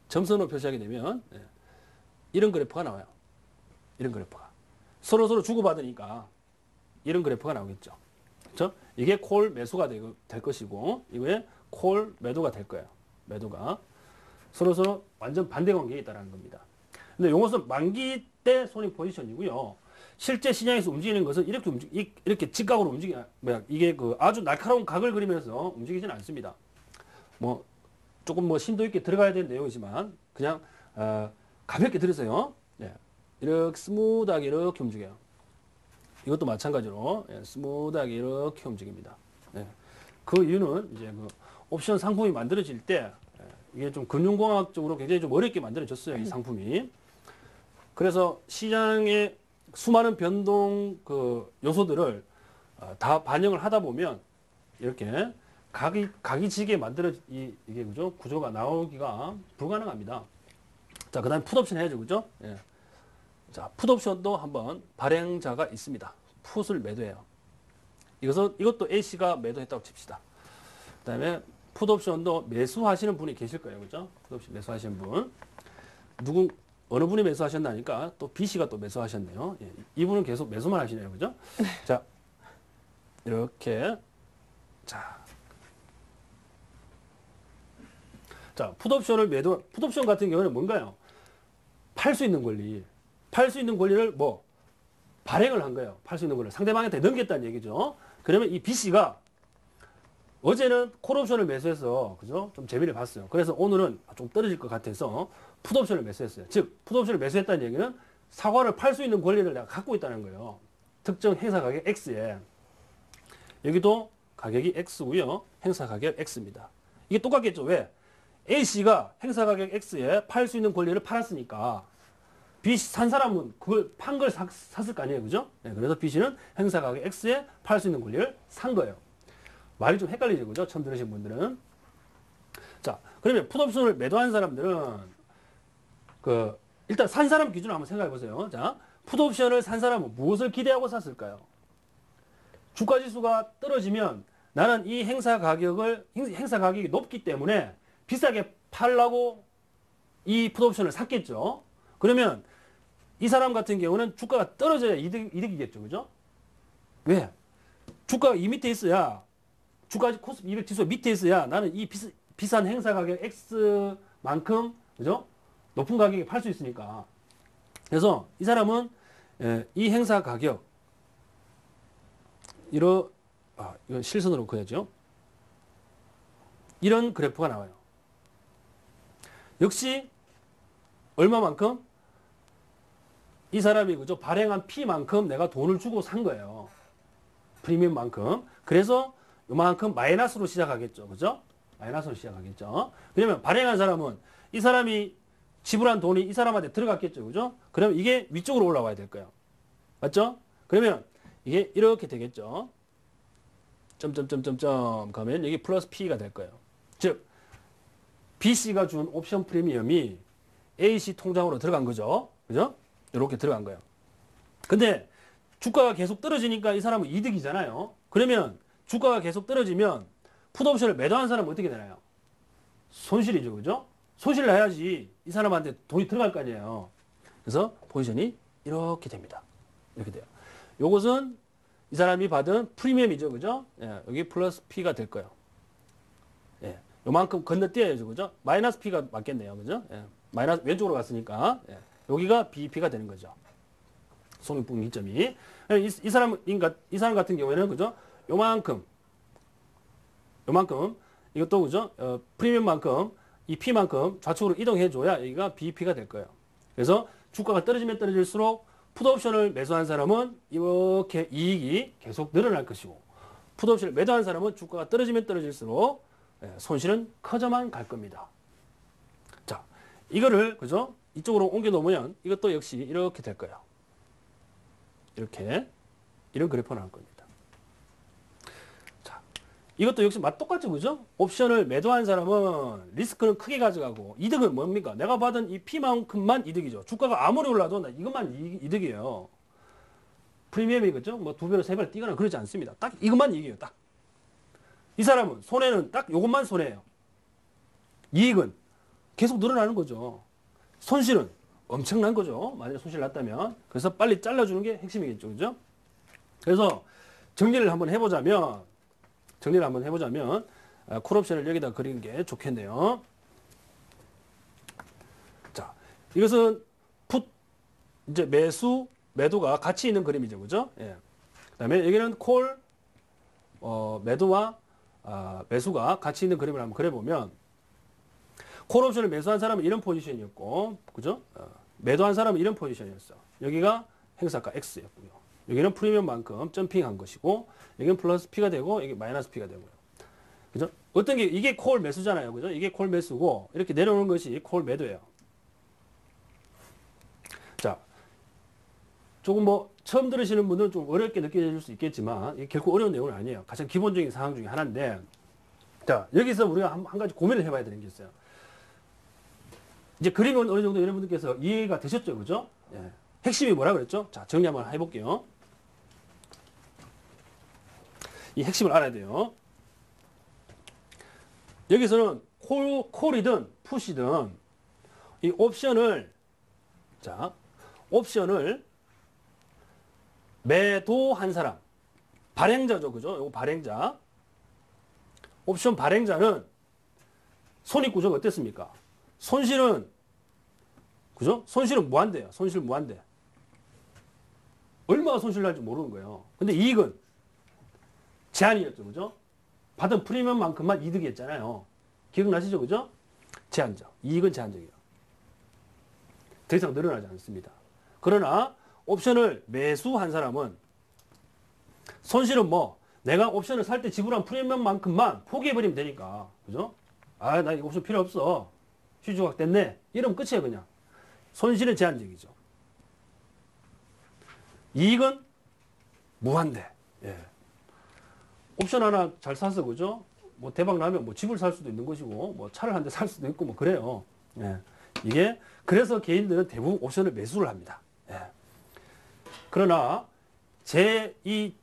점선으로 표시하게 되면 이런 그래프가 나와요. 이런 그래프가. 서로 주고받으니까 이런 그래프가 나오겠죠. 그렇죠? 이게 콜 매수가 될 것이고 이거에 콜 매도가 될 거예요. 매도가. 서로 완전 반대 관계에 있다는 겁니다. 근데 이것은 만기 때 손익 포지션이고요. 실제 시장에서 움직이는 것은 이렇게 직각으로 이게 그 아주 날카로운 각을 그리면서 움직이지는 않습니다. 뭐 조금 심도 있게 들어가야 되는 내용이지만 그냥 가볍게 들으세요. 예. 이렇게 스무드하게 이렇게 움직여요. 이것도 마찬가지로 스무드하게 이렇게 움직입니다. 예. 그 이유는 이제 그 옵션 상품이 만들어질 때 이게 좀 금융공학적으로 굉장히 좀 어렵게 만들어졌어요. 이 상품이. 그래서 시장의 수많은 변동 그 요소들을 다 반영을 하다 보면 이렇게 각이 지게 이게 그죠? 구조가 나오기가 불가능합니다. 자, 그 다음에 풋옵션 해야죠. 그죠? 예. 자, 풋옵션도 한번 발행자가 있습니다. 풋을 매도해요. 이것도 A씨가 매도했다고 칩시다. 그 다음에 풋옵션도 매수하시는 분이 계실 거예요. 그죠? 풋옵션 매수하시는 분. 어느 분이 매수하셨나니까 또 B씨가 또 매수하셨네요. 예. 이분은 계속 매수만 하시네요. 그죠? 자, 이렇게. 자, 풋옵션 같은 경우는 뭔가요? 팔 수 있는 권리. 팔 수 있는 권리를 발행을 한 거예요. 팔 수 있는 권리를 상대방한테 넘겼다는 얘기죠. 그러면 이 B씨가 어제는 콜옵션을 매수해서, 그죠? 좀 재미를 봤어요. 그래서 오늘은 좀 떨어질 것 같아서 풋옵션을 매수했어요. 즉, 풋옵션을 매수했다는 얘기는 사과를 팔 수 있는 권리를 내가 갖고 있다는 거예요. 특정 행사 가격 X에. 여기도 가격이 X고요. 행사 가격 X입니다. 이게 똑같겠죠. 왜? A씨가 행사 가격 X에 팔 수 있는 권리를 팔았으니까 B씨 산 사람은 그걸 판 걸 샀을 거 아니에요. 그죠? 네, 그래서 B씨는 행사 가격 X에 팔 수 있는 권리를 산 거예요. 말이 좀 헷갈리죠. 그죠? 처음 들으신 분들은. 자, 그러면 풋옵션을 매도한 사람들은 일단 산 사람 기준으로 한번 생각해 보세요. 자, 풋옵션을 산 사람은 무엇을 기대하고 샀을까요? 주가 지수가 떨어지면 나는 이 행사 가격이 높기 때문에 비싸게 팔라고 이 풋옵션을 샀겠죠. 그러면 이 사람 같은 경우는 주가가 떨어져야 이득이겠죠. 그죠? 왜? 주가가 이 밑에 있어야 주가 코스피 200 지수 밑에 있어야 나는 이 비싼 행사 가격 X만큼 그죠? 높은 가격에 팔 수 있으니까. 그래서 이 사람은 이 행사 가격 이거 실선으로 그려야죠. 이런 그래프가 나와요. 역시 얼마만큼? 이 사람이 그죠? 발행한 P만큼 내가 돈을 주고 산 거예요. 프리미엄만큼. 그래서 이만큼 마이너스로 시작하겠죠. 그죠? 마이너스로 시작하겠죠. 그러면 발행한 사람은 이 사람이 지불한 돈이 이 사람한테 들어갔겠죠. 그죠? 그러면 이게 위쪽으로 올라와야 될 거예요. 맞죠? 그러면 이게 이렇게 되겠죠. 점점점점점 가면 여기 플러스 P가 될 거예요. 즉 B씨가 준 옵션 프리미엄이 A씨 통장으로 들어간 거죠. 그죠? 이렇게 들어간 거예요. 근데 주가가 계속 떨어지니까 이 사람은 이득이잖아요. 그러면 주가가 계속 떨어지면 풋옵션을 매도한 사람은 어떻게 되나요? 손실이죠. 그죠? 손실 나야지 이 사람한테 돈이 들어갈 거 아니에요. 그래서 포지션이 이렇게 됩니다. 이렇게 돼요. 요것은 이 사람이 받은 프리미엄이죠. 그죠? 예, 여기 플러스 P가 될 거예요. 예, 요만큼 건너뛰어야죠. 그죠? 마이너스 P가 맞겠네요. 그죠? 예, 마이너스 왼쪽으로 갔으니까 예, 여기가 BEP가 되는 거죠. 손익분기 기점이. 이 사람 같은 경우에는 그죠? 요만큼 이것도 그죠? 프리미엄만큼 이 P만큼 좌측으로 이동해 줘야 여기가 BEP가 될 거예요. 그래서 주가가 떨어지면 떨어질수록 풋옵션을 매수한 사람은 이렇게 이익이 계속 늘어날 것이고 풋옵션을 매도한 사람은 주가가 떨어지면 떨어질수록 손실은 커져만 갈 겁니다. 자, 이거를 그죠? 이쪽으로 옮겨 놓으면 이것도 역시 이렇게 될 거예요. 이렇게 이런 그래프가 나올 겁니다. 자, 이것도 역시 맛 똑같죠, 그죠? 옵션을 매도한 사람은 리스크는 크게 가져가고 이득은 뭡니까? 내가 받은 이 P만큼만 이득이죠. 주가가 아무리 올라도 나 이것만 이득이에요. 프리미엄이 그죠? 뭐 2배로 3배로 뛰거나 그러지 않습니다. 딱 이것만 이익이에요. 딱. 이 사람은 손해는 딱 이것만 손해예요. 이익은 계속 늘어나는 거죠. 손실은 엄청난 거죠. 만약에 손실 났다면. 그래서 빨리 잘라주는 게 핵심이겠죠. 그죠? 그래서 정리를 한번 해보자면 콜옵션을 여기다 그리는 게 좋겠네요. 자, 이것은 풋 이제 매도가 같이 있는 그림이죠. 그죠? 예. 그다음에 여기는 콜 매도와 매수가 같이 있는 그림을 한번 그려보면 콜옵션을 매수한 사람은 이런 포지션이었고, 그죠? 매도한 사람은 이런 포지션이었어. 여기가 행사가 X였고요. 여기는 프리미엄만큼 점핑한 것이고, 여기는 플러스 P가 되고, 여기 마이너스 P가 되고요. 그죠? 어떤 게, 이게 콜 매수잖아요. 그죠? 이게 콜 매수고, 이렇게 내려오는 것이 콜 매도예요. 자, 조금 처음 들으시는 분들은 좀 어렵게 느껴질 수 있겠지만, 이게 결코 어려운 내용은 아니에요. 가장 기본적인 상황 중에 하나인데, 자, 여기서 우리가 한 가지 고민을 해봐야 되는 게 있어요. 이제 그림은 어느 정도 여러분들께서 이해가 되셨죠? 그죠? 예. 핵심이 뭐라 그랬죠? 자, 정리 한번 해볼게요. 이 핵심을 알아야 돼요. 여기서는 콜이든 풋이든 이 옵션을 매도한 사람, 발행자죠. 그죠? 이거 발행자. 옵션 발행자는 손익구조가 어땠습니까? 손실은, 그죠? 손실은 무한대예요. 손실 무한대. 얼마가 손실 날지 모르는 거예요. 근데 이익은 제한이었죠. 그죠? 받은 프리미엄만큼만 이득이었잖아요. 기억나시죠? 그죠? 제한적. 이익은 제한적이에요. 더 이상 늘어나지 않습니다. 그러나 옵션을 매수한 사람은 손실은 내가 옵션을 살 때 지불한 프리미엄만큼만 포기해버리면 되니까. 그죠? 나 이 옵션 필요 없어. 시주각 됐네. 이러면 끝이에요, 그냥. 손실은 제한적이죠. 이익은 무한대. 예. 옵션 하나 잘 사서, 그죠? 대박 나면 집을 살 수도 있는 것이고, 차를 한 대 살 수도 있고, 그래요. 예. 이게, 그래서 개인들은 대부분 옵션을 매수를 합니다. 예. 그러나, 이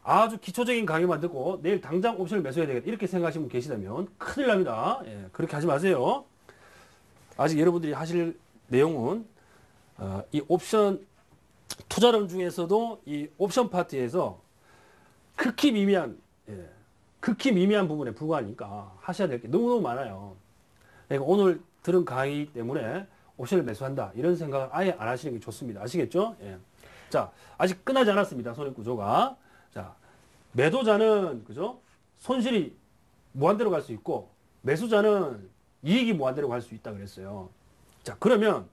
아주 기초적인 강의만 듣고 내일 당장 옵션을 매수해야 되겠다. 이렇게 생각하시는 분 계시다면 큰일 납니다. 예. 그렇게 하지 마세요. 아직 여러분들이 하실 내용은 이 옵션 투자론 중에서도 이 옵션 파트에서 극히 미미한 부분에 불과하니까 하셔야 될 게 너무너무 많아요. 그러니까 오늘 들은 강의 때문에 옵션을 매수한다 이런 생각 아예 안 하시는 게 좋습니다. 아시겠죠? 예. 자, 아직 끝나지 않았습니다. 손익구조가. 자, 매도자는 그죠? 손실이 무한대로 갈 수 있고 매수자는 이익이 무한대로 갈 수 있다 그랬어요. 자, 그러면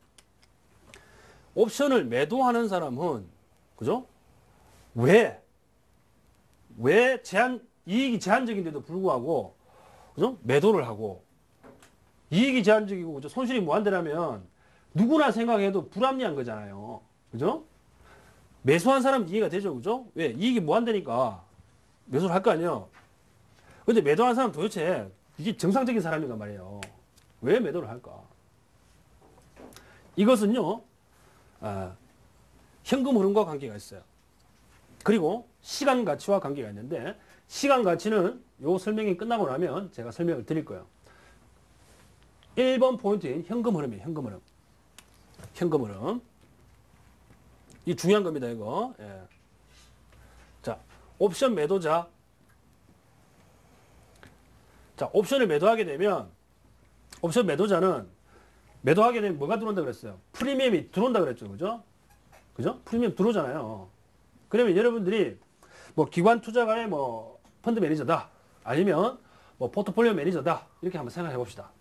옵션을 매도하는 사람은 그죠? 왜 이익이 제한적인데도 불구하고 그죠? 매도를 하고 이익이 제한적이고 그죠? 손실이 무한대라면 누구나 생각해도 불합리한 거잖아요. 그죠? 매수한 사람은 이해가 되죠. 그죠? 왜? 이익이 무한대니까 매수를 할 거 아니에요. 근데 매도한 사람은 도대체 이게 정상적인 사람인가 말이에요. 왜 매도를 할까? 이것은요, 현금 흐름과 관계가 있어요. 그리고 시간 가치와 관계가 있는데, 시간 가치는 요 설명이 끝나고 나면 제가 설명을 드릴 거예요. 1번 포인트인 현금 흐름이에요. 현금 흐름. 현금 흐름. 이 중요한 겁니다, 이거. 예. 자, 옵션 매도자. 자, 옵션을 매도하게 되면, 옵션 매도자는 매도하게 되면 뭐가 들어온다 그랬어요? 프리미엄이 들어온다 그랬죠. 그죠? 그죠? 프리미엄 들어오잖아요. 그러면 여러분들이 뭐 기관 투자가의 뭐 펀드 매니저다. 아니면 뭐 포트폴리오 매니저다. 이렇게 한번 생각해 봅시다.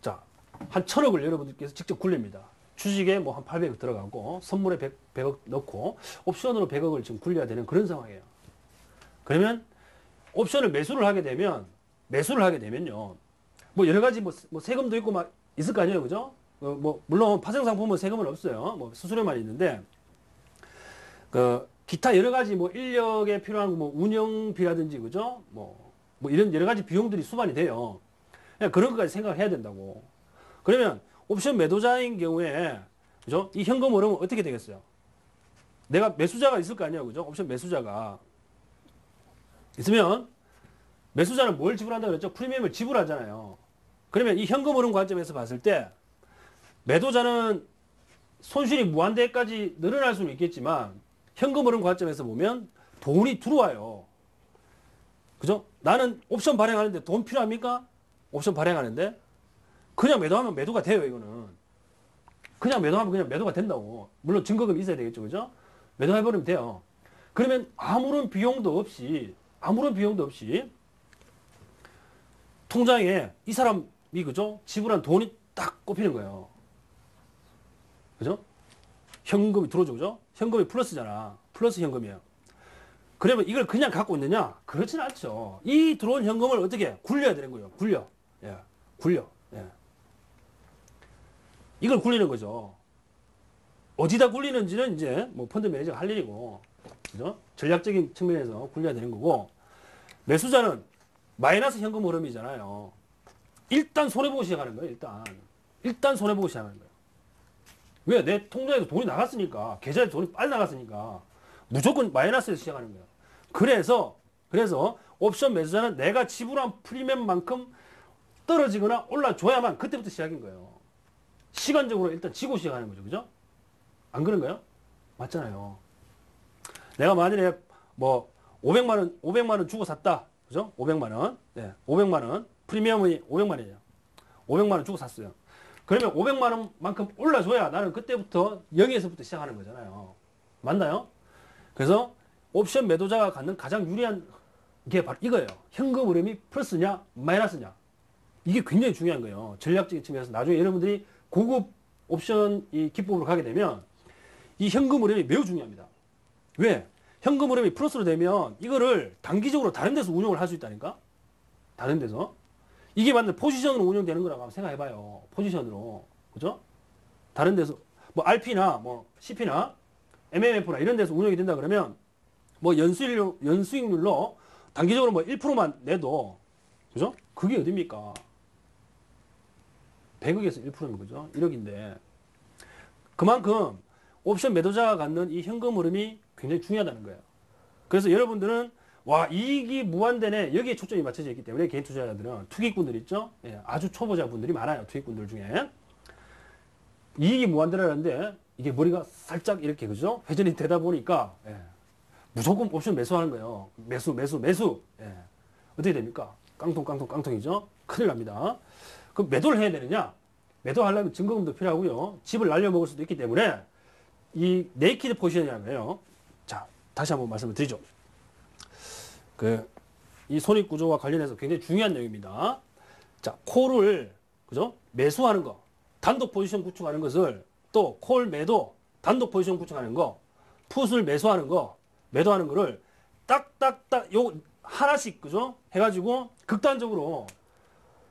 자, 한 1,000억을 여러분들께서 직접 굴립니다. 주식에 뭐 한 800억 들어가고 선물에 100억 넣고 옵션으로 100억을 지금 굴려야 되는 그런 상황이에요. 그러면 옵션을 매수를 하게 되면요. 뭐 여러 가지 뭐 세금도 있고 막 있을 거 아니에요. 그죠? 뭐 물론 파생 상품은 세금은 없어요. 뭐 수수료만 있는데 기타 여러 가지 뭐 인력에 필요한 뭐 운영비라든지 그죠? 뭐 이런 여러 가지 비용들이 수반이 돼요. 그냥 그런 것까지 생각해야 된다고. 그러면 옵션 매도자인 경우에 그죠? 이 현금 흐름은 어떻게 되겠어요? 내가 매수자가 있을 거 아니에요. 그죠? 옵션 매수자가 있으면 매수자는 뭘 지불한다 그랬죠? 프리미엄을 지불하잖아요. 그러면 이 현금 흐름 관점에서 봤을 때 매도자는 손실이 무한대까지 늘어날 수는 있겠지만 현금 흐름 관점에서 보면 돈이 들어와요. 그죠? 나는 옵션 발행하는데 돈 필요합니까? 옵션 발행하는데 그냥 매도하면 매도가 돼요. 이거는 그냥 매도하면 그냥 매도가 된다고. 물론 증거금이 있어야 되겠죠. 그죠? 매도해버리면 돼요. 그러면 아무런 비용도 없이 통장에 이 사람이 그죠? 지불한 돈이 딱 꼽히는 거예요. 그죠? 현금이 들어오죠. 그죠? 현금이 플러스잖아. 플러스 현금이에요. 그러면 이걸 그냥 갖고 있느냐? 그렇지는 않죠. 이 들어온 현금을 어떻게 굴려야 되는 거예요. 굴려. 예. 굴려. 예. 이걸 굴리는 거죠. 어디다 굴리는지는 이제 뭐 펀드 매니저가 할 일이고, 그죠? 전략적인 측면에서 굴려야 되는 거고, 매수자는 마이너스 현금 흐름이잖아요. 일단 손해보고 시작하는 거예요. 일단 손해보고 시작하는 거예요. 왜? 내 통장에서 돈이 나갔으니까, 계좌에 돈이 빨리 나갔으니까 무조건 마이너스에서 시작하는 거예요. 그래서 옵션 매수자는 내가 지불한 프리미엄만큼 떨어지거나 올라줘야만 그때부터 시작인 거예요. 시간적으로 일단 지고 시작하는 거죠. 그죠? 안 그런가요? 맞잖아요. 내가 만일에 뭐 500만 원 주고 샀다. 그죠? 500만 원. 네. 500만 원. 프리미엄이 500만이에요. 500만 원 주고 샀어요. 그러면 500만 원만큼 올라줘야 나는 그때부터 0에서부터 시작하는 거잖아요. 맞나요? 그래서 옵션 매도자가 갖는 가장 유리한 게 바로 이거예요. 현금 흐름이 플러스냐 마이너스냐. 이게 굉장히 중요한 거예요. 전략적인 측면에서 나중에 여러분들이 고급 옵션 이 기법으로 가게 되면 이 현금 흐름이 매우 중요합니다. 왜? 현금 흐름이 플러스로 되면 이거를 단기적으로 다른 데서 운용을 할 수 있다니까? 다른 데서. 이게 만약 포지션으로 운영되는 거라고 한번 생각해봐요. 포지션으로. 그죠? 다른 데서, 뭐 RP나 뭐 CP나 MMF나 이런 데서 운영이 된다 그러면 뭐 연수익률로 단기적으로 뭐 1%만 내도, 그죠? 그게 어딥니까? 100억에서 1%면 그죠? 1억인데. 그만큼 옵션 매도자가 갖는 이 현금 흐름이 굉장히 중요하다는 거예요. 그래서 여러분들은 와 이익이 무한대네 여기에 초점이 맞춰져 있기 때문에 개인 투자자들은 투기꾼들 있죠. 예, 아주 초보자 분들이 많아요. 투기꾼들 중에 이익이 무한대라는데 이게 머리가 살짝 이렇게 그죠 회전이 되다 보니까 예, 무조건 옵션 매수하는 거예요. 매수. 예. 어떻게 됩니까? 깡통이죠. 큰일 납니다. 그럼 매도를 해야 되느냐? 매도하려면 증거금도 필요하고요. 집을 날려먹을 수도 있기 때문에 이 네이키드 포지션이라는 거예요. 자, 다시 한번 말씀을 드리죠. 이 손익구조와 관련해서 굉장히 중요한 내용입니다. 자, 콜을, 그죠? 매수하는 거, 단독 포지션 구축하는 것을 또 콜 매도, 단독 포지션 구축하는 거, 풋을 매수하는 거, 매도하는 거를 딱딱딱 요 하나씩, 그죠? 해가지고 극단적으로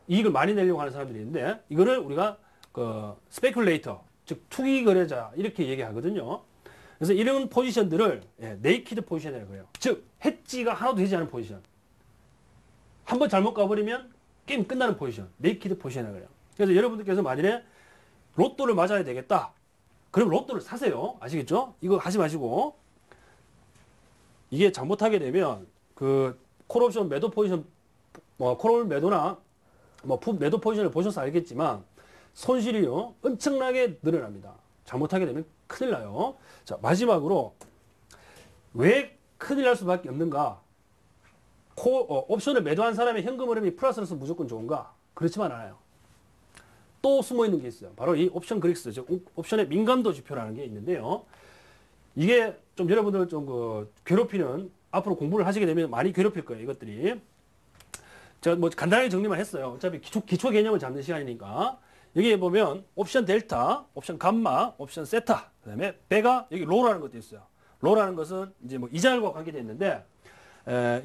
이익을 많이 내려고 하는 사람들이 있는데 이거를 우리가 스페큘레이터, 즉 투기 거래자 이렇게 얘기하거든요. 그래서 이런 포지션들을 네이키드 포지션이라고 해요. 즉 해지가 하나도 되지 않은 포지션. 한번 잘못 가버리면 게임 끝나는 포지션. 네이키드 포지션이라고 해요. 그래서 여러분들께서 만일에 로또를 맞아야 되겠다. 그럼 로또를 사세요. 아시겠죠? 이거 하지 마시고 이게 잘못하게 되면 콜옵션 매도 포지션 콜 매도나 뭐 매도 포지션을 보셔서 알겠지만 손실이요 엄청나게 늘어납니다. 잘못하게 되면 큰일 나요. 자, 마지막으로 왜 큰일 날 수밖에 없는가? 옵션을 매도한 사람의 현금 흐름이 플러스로서 무조건 좋은가? 그렇지만 않아요. 또 숨어 있는 게 있어요. 바로 이 옵션 그릭스, 즉 옵션의 민감도 지표라는 게 있는데요. 이게 좀 여러분들 좀 괴롭히는, 앞으로 공부를 하시게 되면 많이 괴롭힐 거예요. 이것들이. 제가 뭐 간단하게 정리만 했어요. 어차피 기초 개념을 잡는 시간이니까. 여기에 보면 옵션 델타, 옵션 감마, 옵션 세타, 그다음에 베가, 여기 로라는 것도 있어요. 로라는 것은 이제 뭐 이자율과 관계되어 있는데,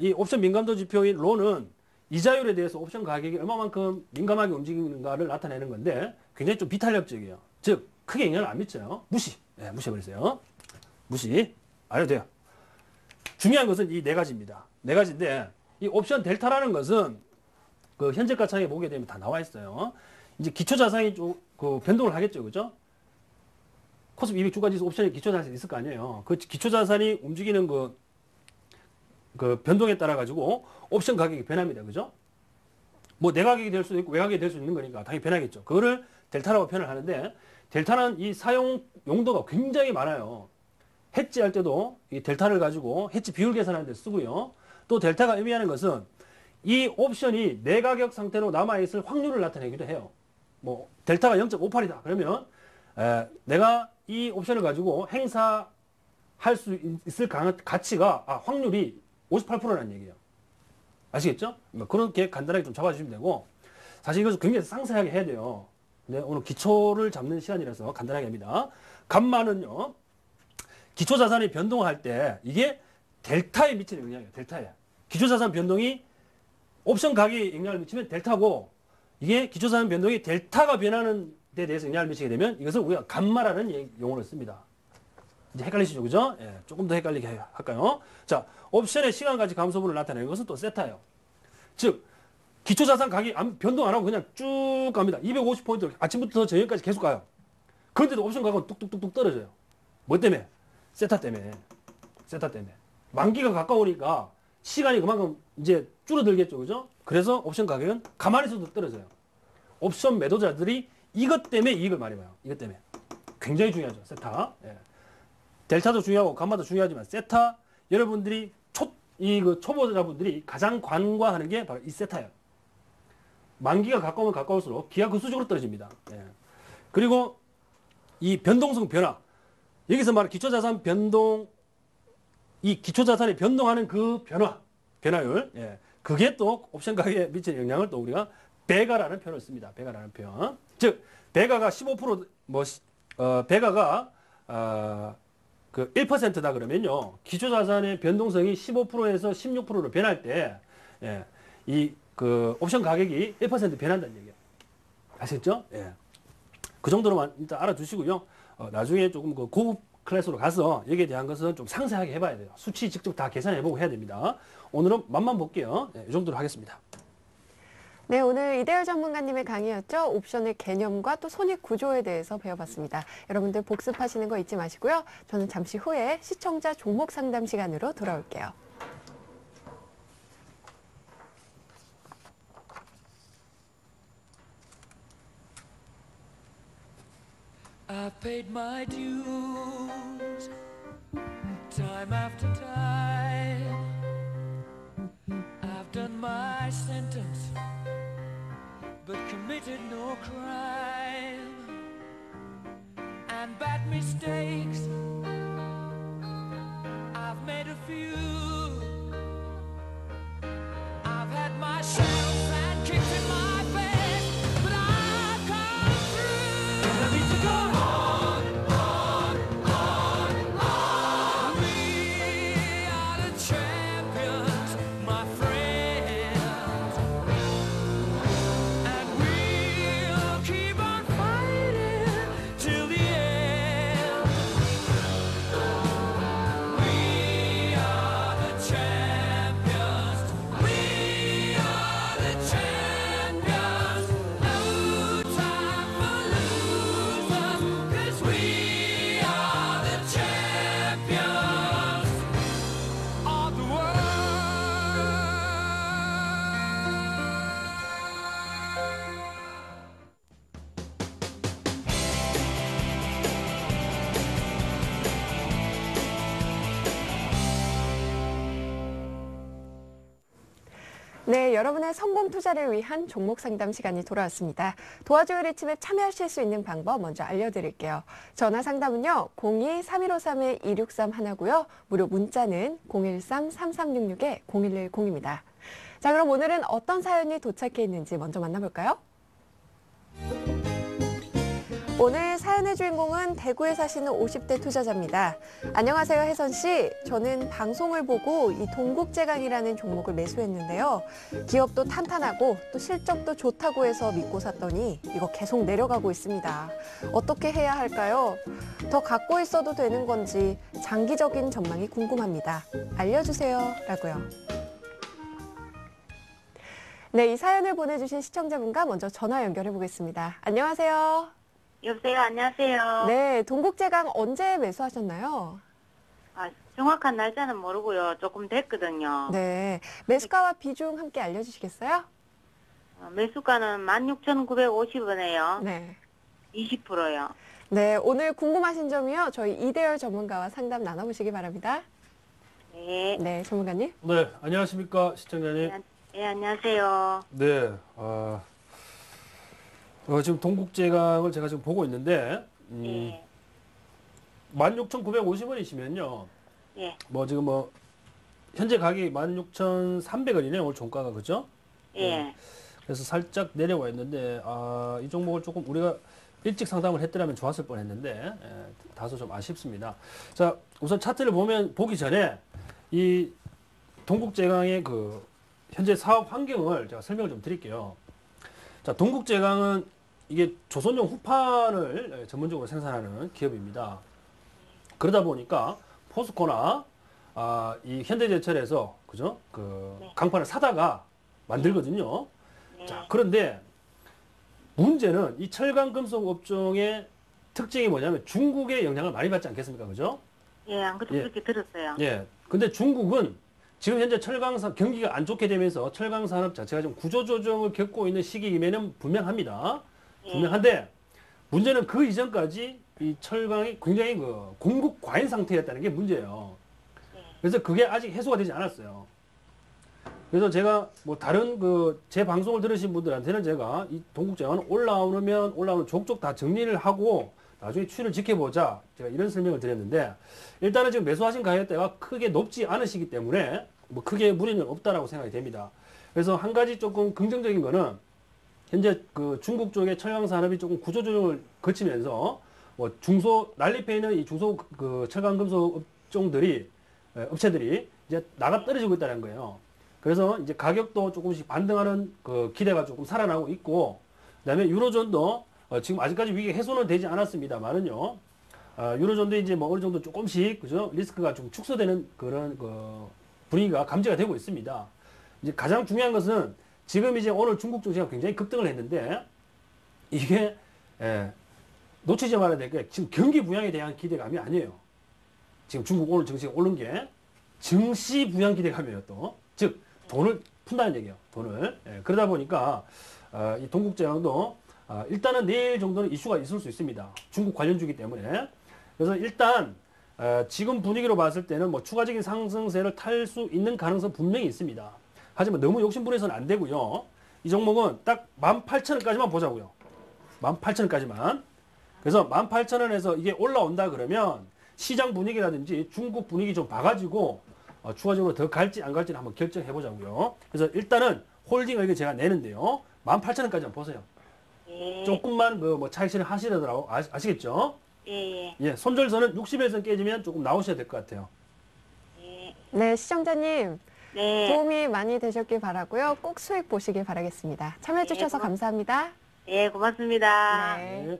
이 옵션 민감도 지표인 로는 이자율에 대해서 옵션 가격이 얼마만큼 민감하게 움직이는가를 나타내는 건데 굉장히 좀 비탄력적이에요. 즉 크게 영향을 안 미쳐요. 무시해버리세요. 무시 안 해도 돼요. 중요한 것은 이 네 가지입니다. 네 가지인데 이 옵션 델타라는 것은 그 현재가 창에 보게 되면 다 나와 있어요. 이제 기초 자산이 좀 그 변동을 하겠죠, 그죠? 코스피 200 주가지수 옵션에 기초 자산이 있을 거 아니에요. 그 기초 자산이 움직이는 그 변동에 따라 가지고 옵션 가격이 변합니다. 그죠? 뭐 내 가격이 될 수도 있고 외 가격이 될 수 있는 거니까 당연히 변하겠죠. 그거를 델타라고 표현을 하는데 델타는 이 사용 용도가 굉장히 많아요. 해지할 때도 이 델타를 가지고 해지 비율 계산하는 데 쓰고요. 또 델타가 의미하는 것은 이 옵션이 내 가격 상태로 남아있을 확률을 나타내기도 해요. 뭐 델타가 0.58이다. 그러면 내가 이 옵션을 가지고 행사할 수 있을 가치가 확률이 58%라는 얘기예요. 아시겠죠? 그렇게 간단하게 좀 잡아주시면 되고, 사실 이것을 굉장히 상세하게 해야 돼요. 근데 오늘 기초를 잡는 시간이라서 간단하게 합니다. 감마는요, 기초 자산이 변동할 때 이게 델타에 미치는 영향이에요. 델타에. 기초 자산 변동이 옵션 가격에 영향을 미치면 델타고, 이게 기초 자산 변동이 델타가 변하는 데 대해서 영향을 미치게 되면 이것을 우리가 감마라는 용어를 씁니다. 이제 헷갈리시죠, 그죠? 예, 조금 더 헷갈리게 할까요? 자, 옵션의 시간가치 감소분을 나타내는 것은 또 세타예요. 즉, 기초자산 가격이 변동 안 하고 그냥 쭉 갑니다. 250포인트 아침부터 저녁까지 계속 가요. 그런데도 옵션 가격은 뚝뚝뚝뚝 떨어져요. 뭐 때문에? 세타 때문에. 세타 때문에. 만기가 가까우니까 시간이 그만큼 이제 줄어들겠죠, 그죠? 그래서 옵션 가격은 가만히 있어도 떨어져요. 옵션 매도자들이 이것 때문에 이익을 많이 봐요. 이것 때문에. 굉장히 중요하죠, 세타. 예. 델타도 중요하고 감마도 중요하지만 세타, 여러분들이 초보자분들이 가장 관과하는 게 바로 이 세타예요. 만기가 가까우면 가까울수록 기가 급수적으로 떨어집니다. 예. 그리고 이 변동성 변화, 여기서 말하는 기초자산 변동, 이 기초자산이 변동하는 그 변화율, 예. 그게 또 옵션 가격에 미치는 영향을 또 우리가 베가라는 표현을 씁니다. 베가라는 표현. 즉 베가가 15% 베가가 그 1%다 그러면요, 기초자산의 변동성이 15%에서 16%로 변할 때, 예, 그 옵션 가격이 1% 변한다는 얘기예요. 아시겠죠? 예. 그 정도로만 일단 알아두시고요. 나중에 조금 그 고급 클래스로 가서 여기에 대한 것은 좀 상세하게 해봐야 돼요. 수치 직접 다 계산해보고 해야 됩니다. 오늘은 맛만 볼게요. 이 정도로 하겠습니다. 네, 오늘 이대열 전문가님의 강의였죠. 옵션의 개념과 또 손익 구조에 대해서 배워봤습니다. 여러분들 복습하시는 거 잊지 마시고요. 저는 잠시 후에 시청자 종목 상담 시간으로 돌아올게요. I paid my dues time after time. I've done my sentence, but committed no crime. And bad mistakes, I've made a few. I've had my share of bad kicks in my face, but I've come through. And I need to go on, on. We are the champions, my friends, and we'll keep on fighting till the end. 네, 여러분의 성공 투자를 위한 종목 상담 시간이 돌아왔습니다. 도와줘요 리츠맵 참여하실 수 있는 방법 먼저 알려드릴게요. 전화 상담은요, 02-3153-2631고요. 무료 문자는 013-3366-0110입니다. 자, 그럼 오늘은 어떤 사연이 도착해 있는지 먼저 만나볼까요? 오늘 사연의 주인공은 대구에 사시는 50대 투자자입니다. 안녕하세요, 혜선 씨. 저는 방송을 보고 이 동국제강이라는 종목을 매수했는데요. 기업도 탄탄하고 또 실적도 좋다고 해서 믿고 샀더니 이거 계속 내려가고 있습니다. 어떻게 해야 할까요? 더 갖고 있어도 되는 건지 장기적인 전망이 궁금합니다. 알려주세요. 라고요. 네, 이 사연을 보내주신 시청자분과 먼저 전화 연결해 보겠습니다. 안녕하세요. 여보세요, 안녕하세요. 네, 동국제강 언제 매수하셨나요? 아, 정확한 날짜는 모르고요. 조금 됐거든요. 네, 매수가와 비중 함께 알려주시겠어요? 매수가는 16,950원이에요. 네. 20%요. 네, 오늘 궁금하신 점이요. 저희 이대열 전문가와 상담 나눠보시기 바랍니다. 네. 네, 전문가님. 네, 안녕하십니까 시청자님. 네, 안녕하세요. 네, 지금 동국제강을 제가 지금 보고 있는데 네. 16,950원이시면요. 예. 뭐 지금 뭐 현재 가격이 16,300원이네요. 오늘 종가가 그죠? 예. 그래서 살짝 내려와 있는데 이 종목을 조금 우리가 일찍 상담을 했더라면 좋았을 뻔했는데 다소 좀 아쉽습니다. 자, 우선 차트를 보기 전에 이 동국제강의 그 현재 사업 환경을 제가 설명을 좀 드릴게요. 자, 동국제강은 이게 조선용 후판을 전문적으로 생산하는 기업입니다. 그러다 보니까 포스코나 이 현대제철에서 그죠? 그 네. 강판을 사다가 만들거든요. 네. 자, 그런데 문제는 이 철강금속 업종의 특징이 뭐냐면 중국의 영향을 많이 받지 않겠습니까? 그죠? 예, 안 그래도 예. 그렇게 들었어요. 예. 근데 중국은 지금 현재 경기가 안 좋게 되면서 철강산업 자체가 좀 구조조정을 겪고 있는 시기임에는 분명합니다. 예. 분명한데 문제는 그 이전까지 이 철강이 굉장히 그 공급 과잉 상태였다는 게 문제예요. 예. 그래서 그게 아직 해소가 되지 않았어요. 그래서 제가 뭐 다른 제 방송을 들으신 분들한테는 제가 이 동국제강은 올라오는 족족 다 정리를 하고 나중에 추이를 지켜보자. 제가 이런 설명을 드렸는데 일단은 지금 매수하신 가격대가 크게 높지 않으시기 때문에 뭐 크게 무리는 없다라고 생각이 됩니다. 그래서 한 가지 조금 긍정적인 거는 현재 그 중국 쪽의 철강 산업이 조금 구조조정을 거치면서 뭐 난립해 있는 이 중소 그 철강 금속 업체들이 이제 나가 떨어지고 있다는 거예요. 그래서 이제 가격도 조금씩 반등하는 그 기대가 조금 살아나고 있고, 그다음에 유로존도 지금 아직까지 위기 해소는 되지 않았습니다만은요. 유로존도 이제 뭐 어느 정도 조금씩 그죠 리스크가 좀 축소되는 그런 그 분위기가 감지가 되고 있습니다. 이제 가장 중요한 것은 지금 이제 오늘 중국 증시가 굉장히 급등을 했는데 이게 놓치지 말아야 될 게 지금 경기 부양에 대한 기대감이 아니에요. 지금 중국 오늘 증시가 오른 게 증시 부양 기대감이에요 또. 즉 돈을 푼다는 얘기예요. 돈을. 그러다 보니까 이 동국제강도 일단은 내일 정도는 이슈가 있을 수 있습니다. 중국 관련주기 때문에. 그래서 일단 지금 분위기로 봤을 때는 뭐 추가적인 상승세를 탈 수 있는 가능성 분명히 있습니다. 하지만 너무 욕심부려서는 안 되고요. 이 종목은 딱 18,000원까지만 보자고요. 18,000원까지만. 그래서 18,000원에서 이게 올라온다 그러면 시장 분위기라든지 중국 분위기 좀 봐가지고 추가적으로 더 갈지 안 갈지는 한번 결정해 보자고요. 그래서 일단은 홀딩 의견 제가 내는데요. 18,000원까지만 보세요. 예. 조금만 뭐 차익 실현 하시더라고 아시겠죠? 예. 예, 손절선은 60에서 깨지면 조금 나오셔야 될 것 같아요. 예. 네, 시청자님. 네. 도움이 많이 되셨길 바라고요. 꼭 수익 보시길 바라겠습니다. 참여해 주셔서 감사합니다. 예, 고맙습니다. 네.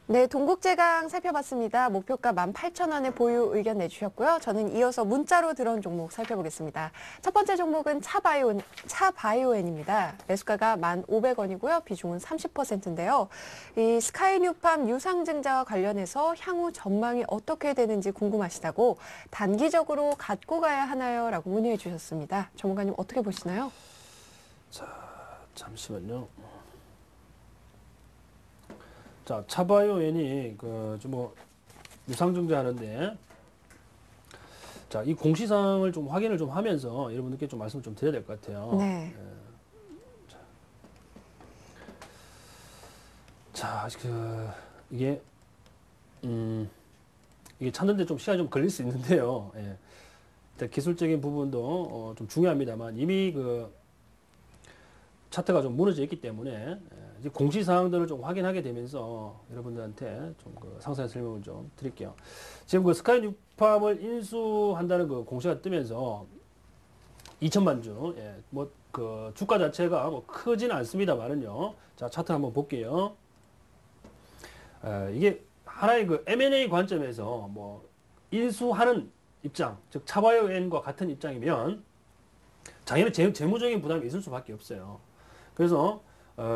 네, 동국제강 살펴봤습니다. 목표가 18,000원의 보유 의견 내주셨고요. 저는 이어서 문자로 들어온 종목 살펴보겠습니다. 첫 번째 종목은 차바이오엔입니다. 매수가가 1,500원이고요. 비중은 30%인데요. 이 스카이뉴팜 유상증자와 관련해서 향후 전망이 어떻게 되는지 궁금하시다고 단기적으로 갖고 가야 하나요? 라고 문의해 주셨습니다. 전문가님 어떻게 보시나요? 잠시만요. 자, 차바이오엔이 뭐 유상증자 하는데 자, 이 공시사항을 좀 확인을 좀 하면서 여러분들께 좀 말씀을 좀 드려야 될 것 같아요. 네. 자, 이게 찾는데 좀 시간이 좀 걸릴 수 있는데요. 예. 일단 기술적인 부분도 좀 중요합니다만 이미 그 차트가 좀 무너져 있기 때문에 이제 공시사항들을 좀 확인하게 되면서 여러분들한테 좀 그 상세한 설명을 좀 드릴게요. 지금 그 스카이 뉴팜을 인수한다는 그 공시가 뜨면서 2천만 주, 예, 뭐 그 주가 자체가 뭐 크지는 않습니다만은요. 자, 차트 한번 볼게요. 이게 하나의 그 M&A 관점에서 뭐 인수하는 입장, 즉 차바이오엔과 같은 입장이면 당연히 재무적인 부담이 있을 수밖에 없어요. 그래서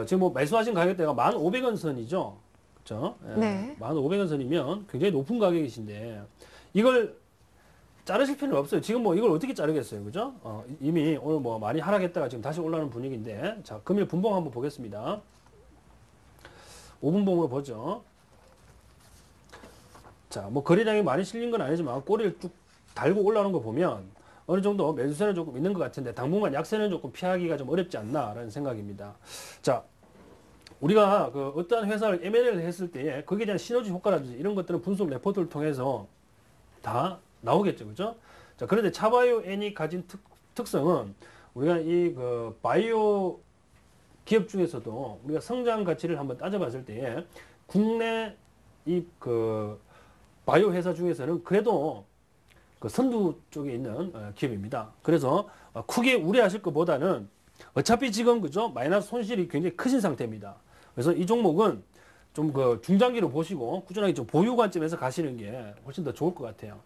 지금 뭐 매수하신 가격대가 1,500원 선이죠. 그렇죠? 네. 1,500원 선이면 굉장히 높은 가격이신데 이걸 자르실 필요는 없어요. 지금 뭐 이걸 어떻게 자르겠어요. 그죠? 이미 오늘 뭐 많이 하락했다가 지금 다시 올라오는 분위기인데 자, 금일 분봉 한번 보겠습니다. 5분봉으로 보죠. 자, 뭐 거래량이 많이 실린 건 아니지만 꼬리를 쭉 달고 올라오는 거 보면 어느 정도 매수세는 조금 있는 것 같은데 당분간 약세는 조금 피하기가 좀 어렵지 않나라는 생각입니다. 자, 우리가 그 어떠한 회사를 M&A를 했을 때 거기에 대한 시너지 효과라든지 이런 것들은 분석 레포트를 통해서 다 나오겠죠. 그죠? 자, 그런데 차바이오엔이 가진 특성은 우리가 이 그 바이오 기업 중에서도 우리가 성장 가치를 한번 따져봤을 때 국내 이 그 바이오 회사 중에서는 그래도 그 선두 쪽에 있는 기업입니다. 그래서 크게 우려하실 것보다는 어차피 지금 그죠 마이너스 손실이 굉장히 크신 상태입니다. 그래서 이 종목은 좀 그 중장기로 보시고 꾸준하게 좀 보유 관점에서 가시는 게 훨씬 더 좋을 것 같아요.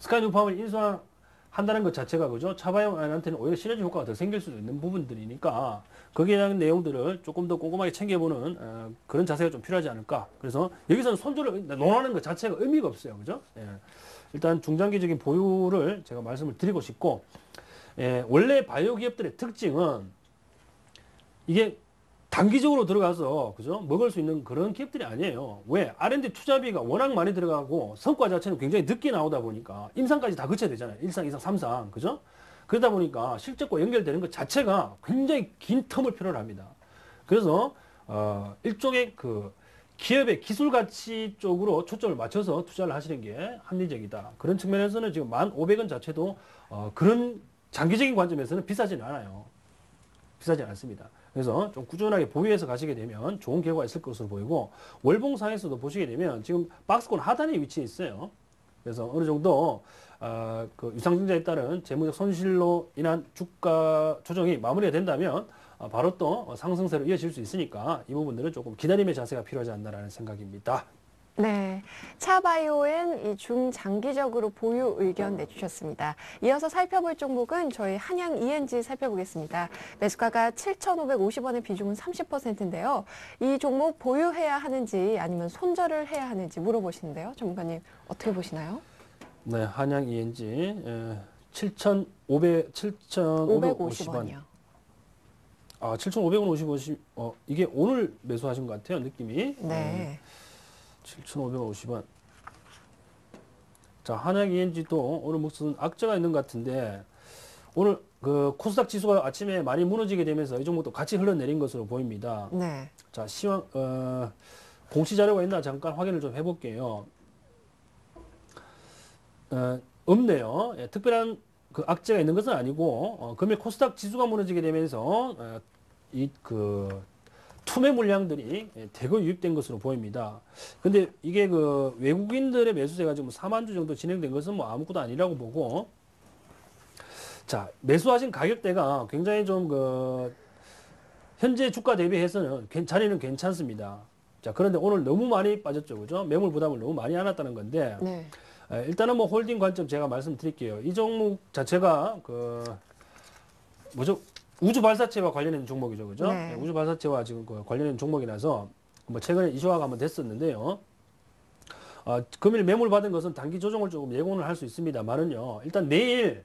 스카이 뉴팜을 인수한다는 것 자체가 그죠 차바이오한테는 오히려 시너지 효과가 더 생길 수도 있는 부분들이니까 거기에 대한 내용들을 조금 더 꼼꼼하게 챙겨보는 그런 자세가 좀 필요하지 않을까. 그래서 여기서는 손절을 논하는 것 자체가 의미가 없어요. 그죠? 예. 일단 중장기적인 보유를 제가 말씀을 드리고 싶고, 예, 원래 바이오 기업들의 특징은 이게 단기적으로 들어가서 그죠 먹을 수 있는 그런 기업들이 아니에요. 왜? R&D 투자비가 워낙 많이 들어가고 성과 자체는 굉장히 늦게 나오다 보니까 임상까지 다 거쳐야 되잖아요. 1상, 2상, 3상 그죠? 그러다 보니까 실적과 연결되는 것 자체가 굉장히 긴 텀을 필요로 합니다. 그래서 일종의 그 기업의 기술 가치 쪽으로 초점을 맞춰서 투자를 하시는 게 합리적이다. 그런 측면에서는 지금 1,500원 자체도 그런 장기적인 관점에서는 비싸지는 않아요. 비싸지 않습니다. 그래서 좀 꾸준하게 보유해서 가시게 되면 좋은 결과가 있을 것으로 보이고 월봉상에서도 보시게 되면 지금 박스권 하단에 위치해 있어요. 그래서 어느 정도 그 유상증자에 따른 재무적 손실로 인한 주가 조정이 마무리가 된다면 바로 또 상승세로 이어질 수 있으니까 이 부분들은 조금 기다림의 자세가 필요하지 않나라는 생각입니다. 네, 차바이오엔 이 중장기적으로 보유 의견 내주셨습니다. 이어서 살펴볼 종목은 저희 한양 ENG 살펴보겠습니다. 매수가가 7,550원의 비중은 30%인데요. 이 종목 보유해야 하는지 아니면 손절을 해야 하는지 물어보시는데요. 전문가님 어떻게 보시나요? 네, 한양 ENG 7,550원. 7,500원 50원. 이게 오늘 매수하신 것 같아요, 느낌이. 네. 7,550원. 자, 한양 ENG도 오늘 무슨 악재가 있는 것 같은데, 오늘 그 코스닥 지수가 아침에 많이 무너지게 되면서 이 종목도 같이 흘러내린 것으로 보입니다. 네. 자, 공시 자료가 있나 잠깐 확인을 좀 해볼게요. 없네요. 예, 특별한 그 악재가 있는 것은 아니고, 금일 코스닥 지수가 무너지게 되면서, 투매 물량들이 대거 유입된 것으로 보입니다. 근데 이게 그 외국인들의 매수세가 지금 4만 주 정도 진행된 것은 뭐 아무것도 아니라고 보고, 자, 매수하신 가격대가 굉장히 좀 현재 주가 대비해서는 자리는 괜찮습니다. 자, 그런데 오늘 너무 많이 빠졌죠. 그죠? 매물 부담을 너무 많이 안았다는 건데, 네. 일단은 뭐 홀딩 관점 제가 말씀드릴게요. 이 종목 자체가 우주 발사체와 관련된 종목이죠. 그죠? 네. 우주 발사체와 지금 관련된 종목이라서 뭐 최근에 이슈화가 한번 됐었는데요. 금일 매물 받은 것은 단기 조정을 조금 예고는 할 수 있습니다만은요. 일단 내일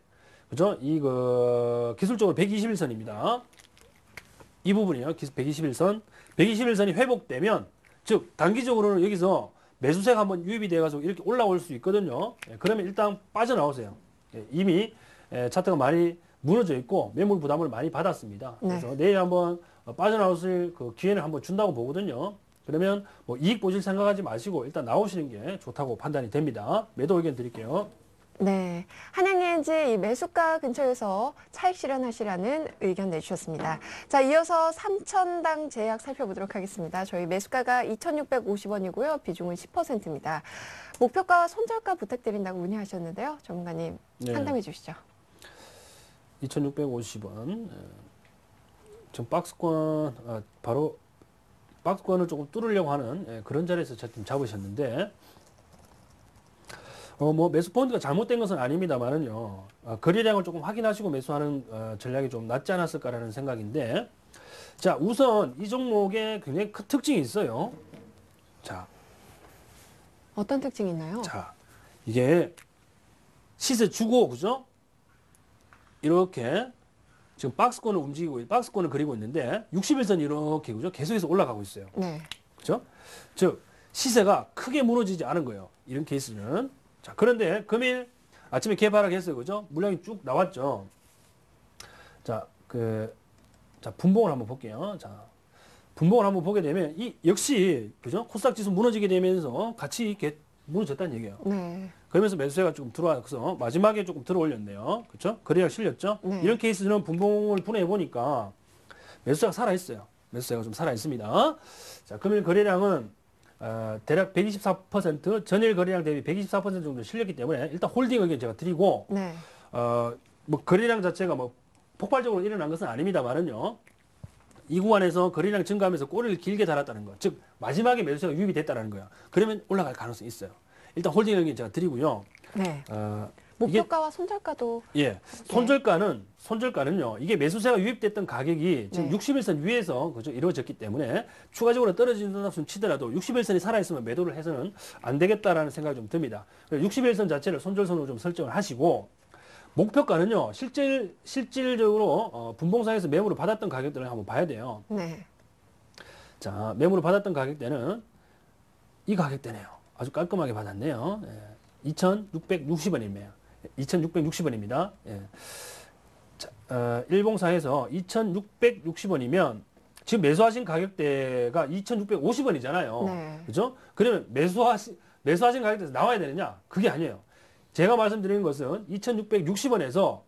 그죠? 기술적으로 121선입니다. 이 부분이요. 121선. 121선이 회복되면 즉 단기적으로는 여기서 매수세가 한번 유입이 돼가지고 이렇게 올라올 수 있거든요. 예, 그러면 일단 빠져나오세요. 예, 이미 차트가 많이 무너져 있고 매물 부담을 많이 받았습니다. 네. 그래서 내일 한번 빠져나오실 그 기회를 한번 준다고 보거든요. 그러면 뭐 이익 보실 생각하지 마시고 일단 나오시는 게 좋다고 판단이 됩니다. 매도 의견 드릴게요. 네, 한양레인지 이 매수가 근처에서 차익 실현하시라는 의견 내주셨습니다. 자, 이어서 3,000당 제약 살펴보도록 하겠습니다. 저희 매수가가 2,650원이고요. 비중은 10%입니다. 목표가와 손절가 부탁드린다고 문의하셨는데요. 전문가님 네. 상담해 주시죠. 2,650원. 지금 박스권 바로 박스권을 조금 뚫으려고 하는 그런 자리에서 지금 잡으셨는데 뭐 매수 포인트가 잘못된 것은 아닙니다만은요. 거래량을 조금 확인하시고 매수하는 전략이 좀 낫지 않았을까라는 생각인데 자, 우선 이 종목에 굉장히 큰 특징이 있어요. 자, 어떤 특징이 있나요? 자, 이게 시세 주고 그죠? 이렇게 지금 박스권을 움직이고 박스권을 그리고 있는데 61선 이렇게 그죠? 계속해서 올라가고 있어요. 네. 그죠? 즉 시세가 크게 무너지지 않은 거예요. 이런 케이스는. 자, 그런데 금일 아침에 개발하게 했어요. 그죠? 물량이 쭉 나왔죠. 자, 자, 분봉을 한번 볼게요. 자, 분봉을 한번 보게 되면 역시 그죠? 코스닥 지수 무너지게 되면서 같이 이렇게 무너졌다는 얘기예요. 네. 그러면서 매수세가 조금 들어와서 마지막에 조금 들어올렸네요. 그렇죠? 거래량 실렸죠? 네. 이런 케이스는 분봉을 분해해 보니까 매수세가 살아 있어요. 매수세가 좀 살아 있습니다. 자, 금일 거래량은 대략 124% 전일 거래량 대비 124% 정도 실렸기 때문에 일단 홀딩 의견 제가 드리고 네. 뭐 거래량 자체가 뭐 폭발적으로 일어난 것은 아닙니다만은요. 이 구간에서 거래량 증가하면서 꼬리를 길게 달았다는 거. 즉 마지막에 매수세가 유입이 됐다는 거예요. 그러면 올라갈 가능성이 있어요. 일단 홀딩 의견 제가 드리고요. 네. 이게 목표가와 손절가도 예, 손절가는요. 이게 매수세가 유입됐던 가격이 지금 네. 61선 위에서 그죠 이루어졌기 때문에 추가적으로 떨어진다고 치더라도 61선이 살아 있으면 매도를 해서는 안 되겠다라는 생각이 좀 듭니다. 61선 자체를 손절선으로 좀 설정을 하시고 목표가는요. 실질적으로 분봉상에서 매물을 받았던 가격들을 한번 봐야 돼요. 네. 자, 매물을 받았던 가격대는 이 가격대네요. 아주 깔끔하게 받았네요. 2,660원이네요. 2,660원입니다. 예. 자, 일봉상에서 2,660원이면 지금 매수하신 가격대가 2,650원이잖아요. 네. 그죠? 그러면 매수하신 가격대에서 나와야 되느냐? 그게 아니에요. 제가 말씀드리는 것은 2,660원에서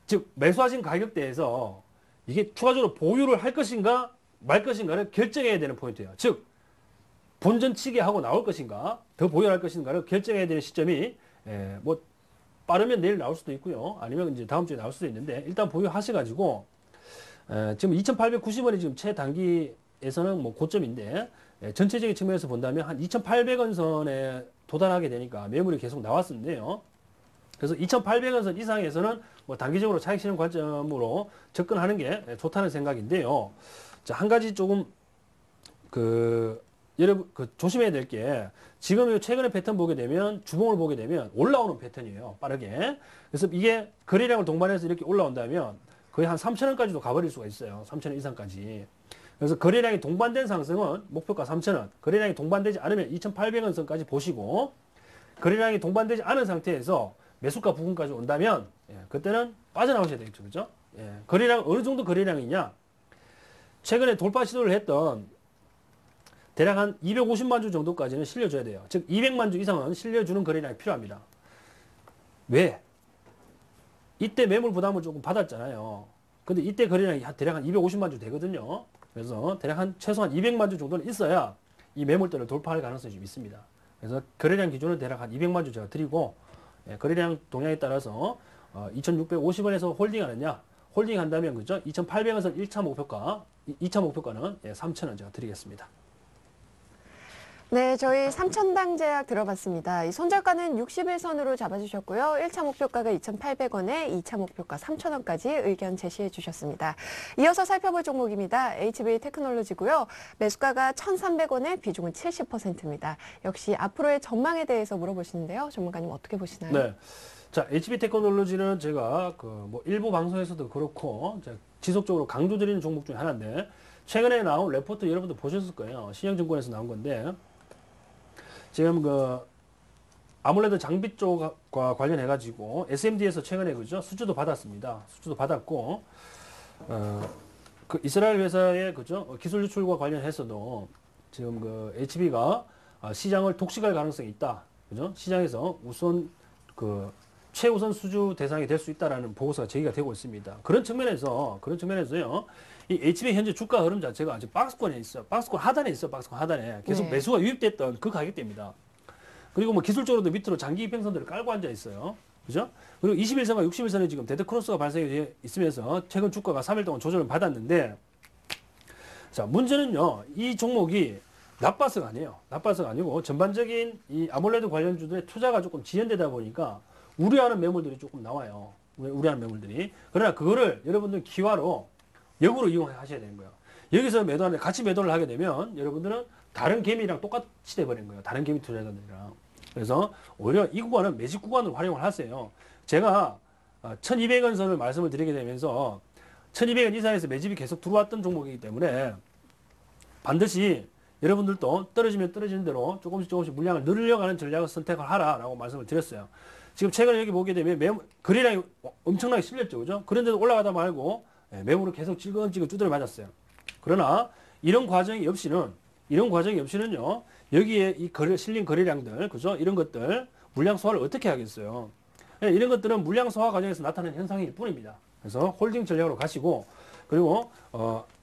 즉 매수하신 가격대에서 이게 추가적으로 보유를 할 것인가 말 것인가를 결정해야 되는 포인트예요. 즉 본전치기 하고 나올 것인가 더 보유할 것인가를 결정해야 되는 시점이 뭐 빠르면 내일 나올 수도 있고요. 아니면 이제 다음 주에 나올 수도 있는데 일단 보유하셔가지고 지금 2,890원이 지금 최단기에서는 뭐 고점인데 전체적인 측면에서 본다면 한 2,800원 선에 도달하게 되니까 매물이 계속 나왔었는데요. 그래서 2,800원 선 이상에서는 뭐 단기적으로 차익 실현 관점으로 접근하는 게 좋다는 생각인데요. 자, 한 가지 조금 여러분 조심해야 될 게 지금 최근에 패턴 보게 되면 주봉을 보게 되면 올라오는 패턴이에요. 빠르게. 그래서 이게 거래량을 동반해서 이렇게 올라온다면 거의 한 3,000원까지도 가버릴 수가 있어요. 3,000원 이상까지. 그래서 거래량이 동반된 상승은 목표가 3,000원, 거래량이 동반되지 않으면 2,800원 선까지 보시고 거래량이 동반되지 않은 상태에서 매수가 부근까지 온다면 그때는 빠져나오셔야 되겠죠. 그죠? 거래량 어느 정도 거래량이냐? 최근에 돌파 시도를 했던 대략 한 250만 주 정도까지는 실려줘야 돼요. 즉 200만 주 이상은 실려주는 거래량이 필요합니다. 왜? 이때 매물 부담을 조금 받았잖아요. 근데 이때 거래량이 대략 한 250만 주 되거든요. 그래서 대략 최소한 200만 주 정도는 있어야 이 매물대를 돌파할 가능성이 좀 있습니다. 그래서 거래량 기준은 대략 한 200만 주 제가 드리고 거래량 동향에 따라서 2,650원에서 홀딩하느냐? 홀딩한다면 그죠? 2,800원선 1차 목표가 2차 목표가는 3,000원 제가 드리겠습니다. 네, 저희 3,000당 제약 들어봤습니다. 이 손절가는 61선으로 잡아주셨고요. 1차 목표가가 2,800원에 2차 목표가 3,000원까지 의견 제시해 주셨습니다. 이어서 살펴볼 종목입니다. HB 테크놀로지고요. 매수가가 1,300원에 비중은 70%입니다. 역시 앞으로의 전망에 대해서 물어보시는데요. 전문가님 어떻게 보시나요? 네. 자, HB 테크놀로지는 제가 뭐 일부 방송에서도 그렇고 지속적으로 강조드리는 종목 중에 하나인데 최근에 나온 레포트 여러분들 보셨을 거예요. 신영증권에서 나온 건데 지금 그 아몰레드 장비 쪽과 관련해 가지고 SMD에서 최근에 그죠 수주도 받았습니다. 수주도 받았고 그 이스라엘 회사의 그죠 기술 유출과 관련해서도 지금 그 HB가 시장을 독식할 가능성이 있다. 그죠? 시장에서 우선 그 최우선 수주 대상이 될 수 있다라는 보고서가 제기가 되고 있습니다. 그런 측면에서요. 이 HB 현재 주가 흐름 자체가 아직 박스권에 있어요. 박스권 하단에 있어요. 박스권 하단에 계속 네. 매수가 유입됐던 그 가격대입니다. 그리고 뭐 기술적으로도 밑으로 장기 이평선들을 깔고 앉아 있어요. 그죠? 그리고 21선과 60일선에 지금 데드 크로스가 발생해 있으면서 최근 주가가 3일 동안 조정을 받았는데, 자, 문제는요, 이 종목이 나빠서가 아니에요. 나빠서가 아니고 전반적인 이 아몰레드 관련주들의 투자가 조금 지연되다 보니까 우려하는 매물들이 조금 나와요. 우려하는 매물들이. 그러나 그거를 여러분들 기화로 역으로 이용하셔야 되는 거예요. 여기서 매도하는데 같이 매도를 하게 되면 여러분들은 다른 개미랑 똑같이 돼버린 거예요. 다른 개미 투자자들이랑. 그래서 오히려 이 구간은 매집 구간으로 활용을 하세요. 제가 1200원 선을 말씀을 드리게 되면서 1200원 이상에서 매집이 계속 들어왔던 종목이기 때문에 반드시 여러분들도 떨어지면 떨어지는 대로 조금씩 물량을 늘려가는 전략을 선택을 하라라고 말씀을 드렸어요. 지금 최근에 여기 보게 되면 거래량이 엄청나게 실렸죠. 그죠? 그런데도 올라가다 말고 매물을 계속 찔끔찔끔 두드려 맞았어요. 그러나 이런 과정이 없이는요. 여기에 이 실린 거래량들, 그죠? 이런 것들 물량 소화를 어떻게 하겠어요? 이런 것들은 물량 소화 과정에서 나타나는 현상일 뿐입니다. 그래서 홀딩 전략으로 가시고, 그리고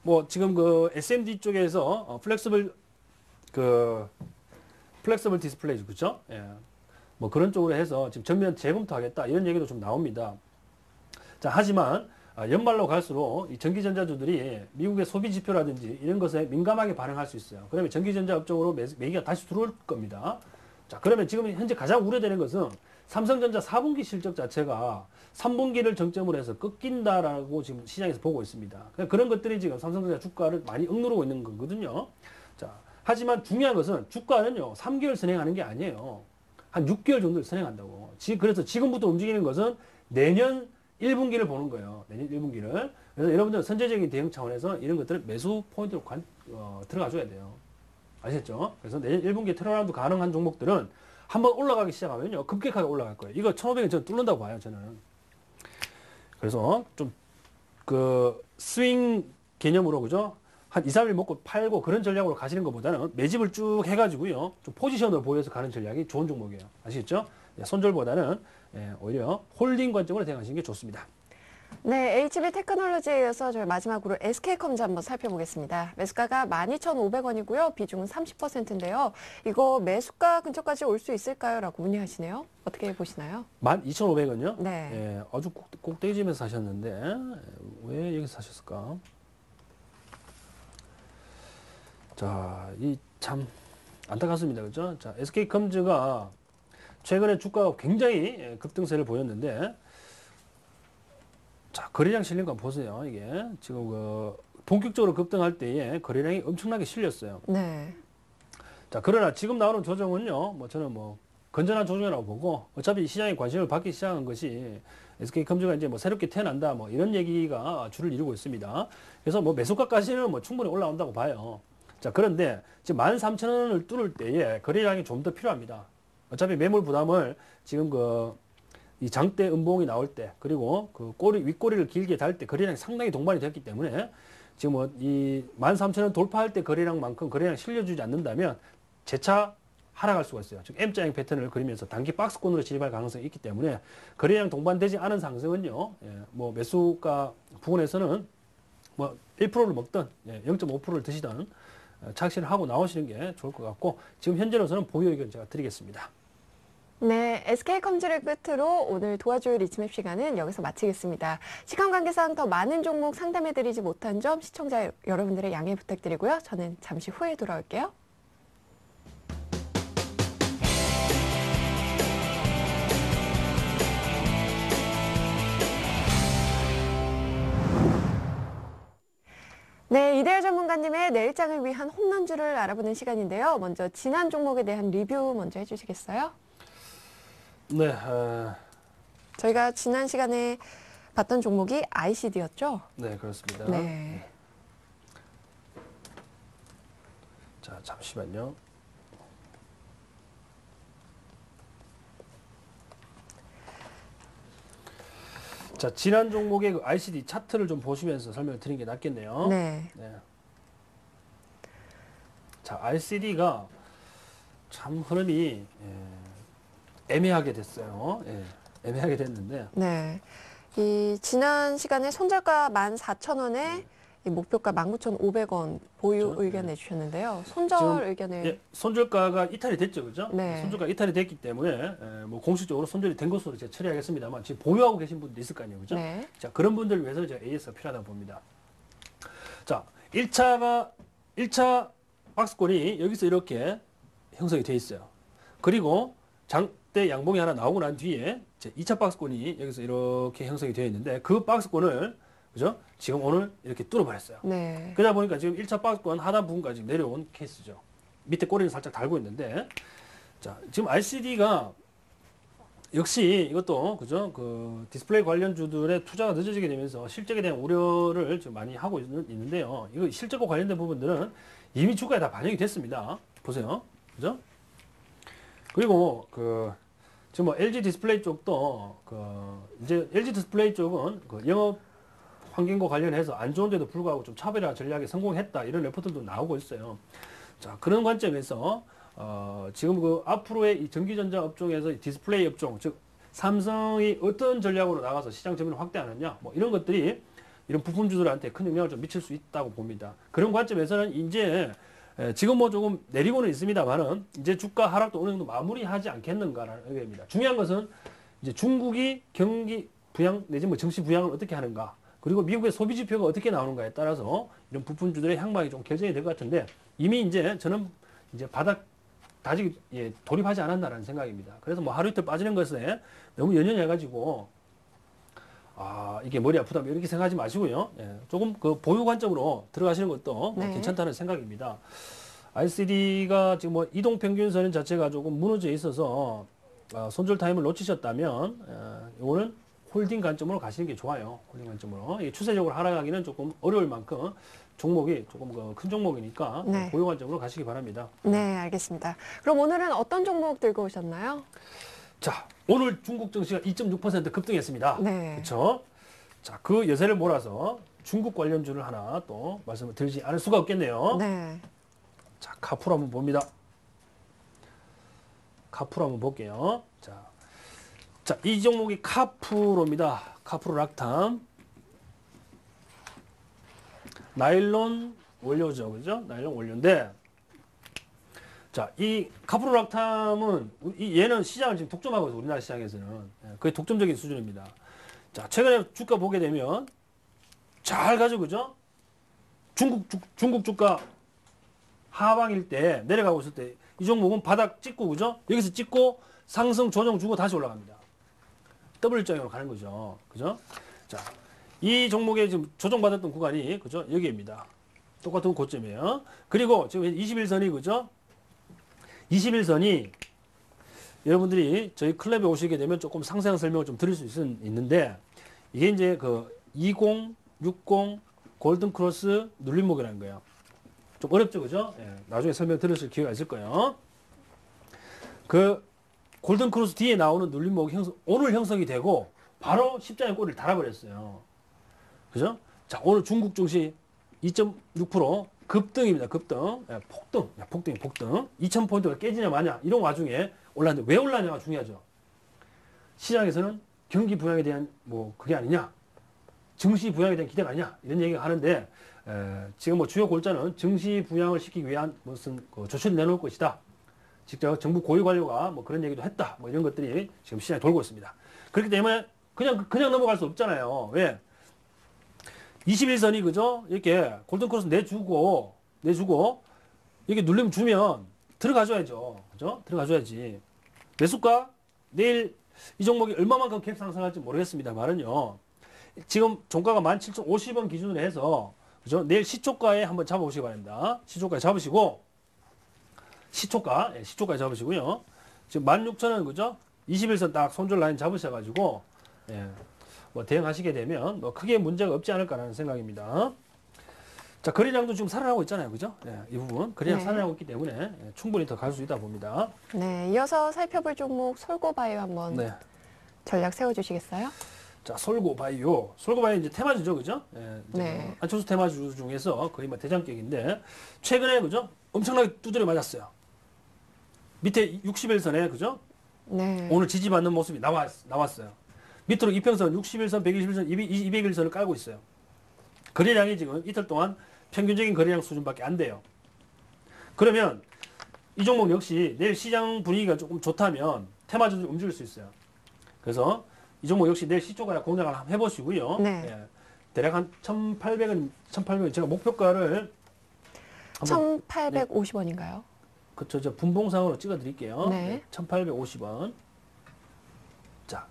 뭐 지금 그 SMD 쪽에서 플렉서블 디스플레이, 그죠? 예. 뭐 그런 쪽으로 해서 지금 전면 재검토하겠다 이런 얘기도 좀 나옵니다. 자, 하지만 연말로 갈수록 이 전기전자주들이 미국의 소비 지표라든지 이런 것에 민감하게 반응할 수 있어요. 그러면 전기전자 업종으로 매기가 다시 들어올 겁니다. 자, 그러면 지금 현재 가장 우려되는 것은 삼성전자 4분기 실적 자체가 3분기를 정점으로 해서 꺾인다라고 지금 시장에서 보고 있습니다. 그런 것들이 지금 삼성전자 주가를 많이 억누르고 있는 거거든요. 자, 하지만 중요한 것은 주가는요, 3개월 선행하는 게 아니에요. 한 6개월 정도를 선행한다고. 그래서 지금부터 움직이는 것은 내년 1분기를 보는 거예요. 내년 1분기를. 그래서 여러분들 선제적인 대응 차원에서 이런 것들을 매수 포인트로 들어가 줘야 돼요. 아시겠죠? 그래서 내년 1분기에 턴어라운드 가능한 종목들은 한번 올라가기 시작하면요. 급격하게 올라갈 거예요. 이거 1,500원 저는 뚫는다고 봐요. 저는. 그래서 좀 그 스윙 개념으로, 그죠? 한 2, 3일 먹고 팔고 그런 전략으로 가시는 것보다는 매집을 쭉 해가지고요. 좀 포지션을 보여서 가는 전략이 좋은 종목이에요. 아시겠죠? 손절보다는 오히려 홀딩 관점으로 대응하시는 게 좋습니다. 네, HB 테크놀로지에 이어서 저희 마지막으로 SK컴즈 한번 살펴보겠습니다. 매수가가 12,500원이고요. 비중은 30%인데요. 이거 매수가 근처까지 올 수 있을까요? 라고 문의하시네요. 어떻게 보시나요? 12,500원요? 네. 예, 아주 꼭대기집에서 사셨는데 왜 여기서 사셨을까? 자, 이 참 안타깝습니다. 그죠? 자, SK컴즈가 최근에 주가가 굉장히 급등세를 보였는데, 자, 거래량 실린 거 보세요. 이게 지금 그 본격적으로 급등할 때에 거래량이 엄청나게 실렸어요. 네. 자, 그러나 지금 나오는 조정은요, 뭐 저는 뭐 건전한 조정이라고 보고, 어차피 시장에 관심을 받기 시작한 것이 SK컴즈가 이제 뭐 새롭게 태어난다, 뭐 이런 얘기가 주를 이루고 있습니다. 그래서 뭐 매수가까지는 뭐 충분히 올라온다고 봐요. 자, 그런데 지금 13,000원을 뚫을 때에 거래량이 좀 더 필요합니다. 어차피 매물 부담을 지금 이 장대 음봉이 나올 때, 그리고 그 윗꼬리를 길게 달 때 거래량이 상당히 동반이 됐기 때문에 지금 뭐 이 13,000원 돌파할 때 거래량만큼 거래량 실려주지 않는다면 재차 하락할 수가 있어요. 즉 M자형 패턴을 그리면서 단기 박스권으로 진입할 가능성이 있기 때문에 거래량 동반되지 않은 상승은요, 뭐 매수가 부분에서는 뭐 1%를 먹든 0.5%를 드시든 착시를 하고 나오시는 게 좋을 것 같고, 지금 현재로서는 보유 의견 제가 드리겠습니다. 네, SK컴즈를 끝으로 오늘 도와줄 리치맵 시간은 여기서 마치겠습니다. 시간 관계상 더 많은 종목 상담해드리지 못한 점 시청자 여러분들의 양해 부탁드리고요. 저는 잠시 후에 돌아올게요. 네, 이대열 전문가님의 내일장을 위한 홈런주를 알아보는 시간인데요. 먼저 지난 종목에 대한 리뷰 먼저 해주시겠어요? 네, 저희가 지난 시간에 봤던 종목이 ICD였죠? 네, 그렇습니다. 네. 자, 잠시만요. 자, 지난 종목의 그 ICD 차트를 좀 보시면서 설명을 드리는 게 낫겠네요. 네. 네. 자, RCD가 참 흐름이 애매하게 됐어요. 예, 애매하게 됐는데 네. 이 지난 시간에 손절가 14,000원에 이 목표가 19,500원 보유 그렇죠. 의견 내주셨는데요. 손절 지금, 의견을 예, 손절가가 이탈이 됐죠, 그죠? 네. 손절가 이탈이 됐기 때문에 뭐 공식적으로 손절이 된 것으로 제가 처리하겠습니다만 지금 보유하고 계신 분도 있을 거 아니에요, 그죠? 네. 자, 그런 분들을 위해서 제가 AS가 필요하다고 봅니다. 자, 1차 박스권이 여기서 이렇게 형성이 돼 있어요. 그리고 장대 양봉이 하나 나오고 난 뒤에 이제 2차 박스권이 여기서 이렇게 형성이 되어 있는데 그 박스권을 그죠? 지금 오늘 이렇게 뚫어버렸어요. 네. 그러다 보니까 지금 1차 박스권 하단 부분까지 내려온 케이스죠. 밑에 꼬리는 살짝 달고 있는데 자, 지금 RCD가 역시 이것도 그죠? 그 디스플레이 관련주들의 투자가 늦어지게 되면서 실적에 대한 우려를 좀 많이 하고 있는데요. 이거 실적과 관련된 부분들은 이미 주가에 다 반영이 됐습니다. 보세요. 그죠? 그리고 지금 뭐 LG 디스플레이 쪽도 이제 LG 디스플레이 쪽은 영업 환경과 관련해서 안 좋은데도 불구하고 좀 차별화 전략에 성공했다 이런 레포트도 나오고 있어요. 자, 그런 관점에서 지금 앞으로의 이 전기전자 업종에서 이 디스플레이 업종, 즉 삼성이 어떤 전략으로 나가서 시장 점유율을 확대하느냐, 뭐 이런 것들이 이런 부품주들한테 큰 영향을 좀 미칠 수 있다고 봅니다. 그런 관점에서는 이제 지금 뭐 조금 내리고는 있습니다만은 이제 주가 하락도 어느 정도 마무리하지 않겠는가라는 의견입니다. 중요한 것은 이제 중국이 경기 부양 내지 뭐 증시 부양을 어떻게 하는가, 그리고 미국의 소비 지표가 어떻게 나오는가에 따라서 이런 부품주들의 향방이 좀 결정이 될 것 같은데 이미 이제 저는 이제 바닥 아직 돌입하지 않았나라는 생각입니다. 그래서 뭐 하루 이틀 빠지는 것에 너무 연연해가지고 이게 머리 아프다 이렇게 생각하지 마시고요. 조금 보유 관점으로 들어가시는 것도 네. 괜찮다는 생각입니다. RCD가 지금 뭐 이동 평균선 자체가 조금 무너져 있어서 손절 타임을 놓치셨다면 이거는 홀딩 관점으로 가시는 게 좋아요. 홀딩 관점으로. 이게 추세적으로 하락하기는 조금 어려울 만큼 종목이 조금 큰 종목이니까 네. 보유 관점으로 가시기 바랍니다. 네, 알겠습니다. 그럼 오늘은 어떤 종목 들고 오셨나요? 자, 오늘 중국 증시가 2.6% 급등했습니다. 네. 그렇죠? 자, 그 여세를 몰아서 중국 관련주를 하나 또 말씀을 드리지 않을 수가 없겠네요. 네. 자, 카푸로 한번 봅니다. 카푸로 한번 볼게요. 자, 이 종목이 카푸로입니다. 카푸로 락탐. 나일론 원료죠. 그죠? 나일론 원료인데, 자, 이 카푸로 락탐은, 얘는 시장을 지금 독점하고 있어요. 우리나라 시장에서는. 거의 독점적인 수준입니다. 자, 최근에 주가 보게 되면, 잘 가죠. 그죠? 중국 주가 하방일 때, 내려가고 있을 때, 이 종목은 바닥 찍고, 그죠? 여기서 찍고, 상승 조정 주고 다시 올라갑니다. W자형으로 가는 거죠. 그죠? 자, 이 종목에 지금 조정받았던 구간이, 그죠? 여기입니다. 똑같은 고점이에요. 그리고 지금 21선이, 그죠? 21선이 여러분들이 저희 클럽에 오시게 되면 조금 상세한 설명을 좀 드릴 수 있는데, 이게 이제 20, 60, 골든 크로스 눌림목이라는 거예요. 좀 어렵죠, 그죠? 나중에 설명 들으실 기회가 있을 거예요. 골든 크로스 뒤에 나오는 눌림목이 오늘 형성이 되고 바로 십자의 꼬리를 달아버렸어요. 그죠? 자, 오늘 중국 증시 2.6% 급등입니다. 급등. 폭등. 2000포인트가 깨지냐 마냐 이런 와중에 올랐는데 왜 올랐냐가 중요하죠. 시장에서는 경기 부양에 대한 그게 아니냐, 증시 부양에 대한 기대가 아니냐 이런 얘기가 하는데 지금 뭐 주요 골자는 증시 부양을 시키기 위한 무슨 조치를 내놓을 것이다. 직접 정부 고위 관료가 뭐 그런 얘기도 했다. 뭐 이런 것들이 지금 시장에 돌고 있습니다. 그렇기 때문에 그냥 넘어갈 수 없잖아요. 왜? 21선이 그죠? 이렇게 골든 크로스 내주고 이렇게 눌림 주면 들어가줘야죠. 그죠? 들어가줘야지. 매수가 내일 이 종목이 얼마만큼 갭 상승할지 모르겠습니다만은요. 지금 종가가 17,050원 기준으로 해서 그죠? 내일 시초가에 한번 잡아보시기 바랍니다. 시초가에 잡으시고 시초가에 잡으시고요. 지금 16,000원 그죠? 21선 딱 손절 라인 잡으셔가지고 뭐 대응하시게 되면 뭐 크게 문제가 없지 않을까라는 생각입니다. 자, 거래량도 지금 살아나고 있잖아요, 그죠? 이 부분 거래량 네. 살아나고 있기 때문에 충분히 더 갈 수 있다 봅니다. 네, 이어서 살펴볼 종목 솔고바이오 한번 네. 전략 세워주시겠어요? 자, 솔고바이오. 솔고바이오 이제 테마주죠, 그죠? 예, 이제 네. 안철수 테마주 중에서 거의 뭐 대장격인데, 최근에, 그죠? 엄청나게 두드려 맞았어요. 밑에 60일선에, 그죠? 네. 오늘 지지받는 모습이 나왔어요. 밑으로 이평선, 61선, 121선, 200일선을 깔고 있어요. 거래량이 지금 이틀 동안 평균적인 거래량 수준밖에 안 돼요. 그러면 이 종목 역시 내일 시장 분위기가 조금 좋다면 테마주들이 움직일 수 있어요. 그래서 이 종목 역시 내일 시초가량 공략을 한번 해보시고요. 네. 예, 대략 한 1,800원, 제가 목표가를 한번 1,850원인가요? 그쵸, 저 분봉상으로 찍어드릴게요. 네. 1,850원. 자,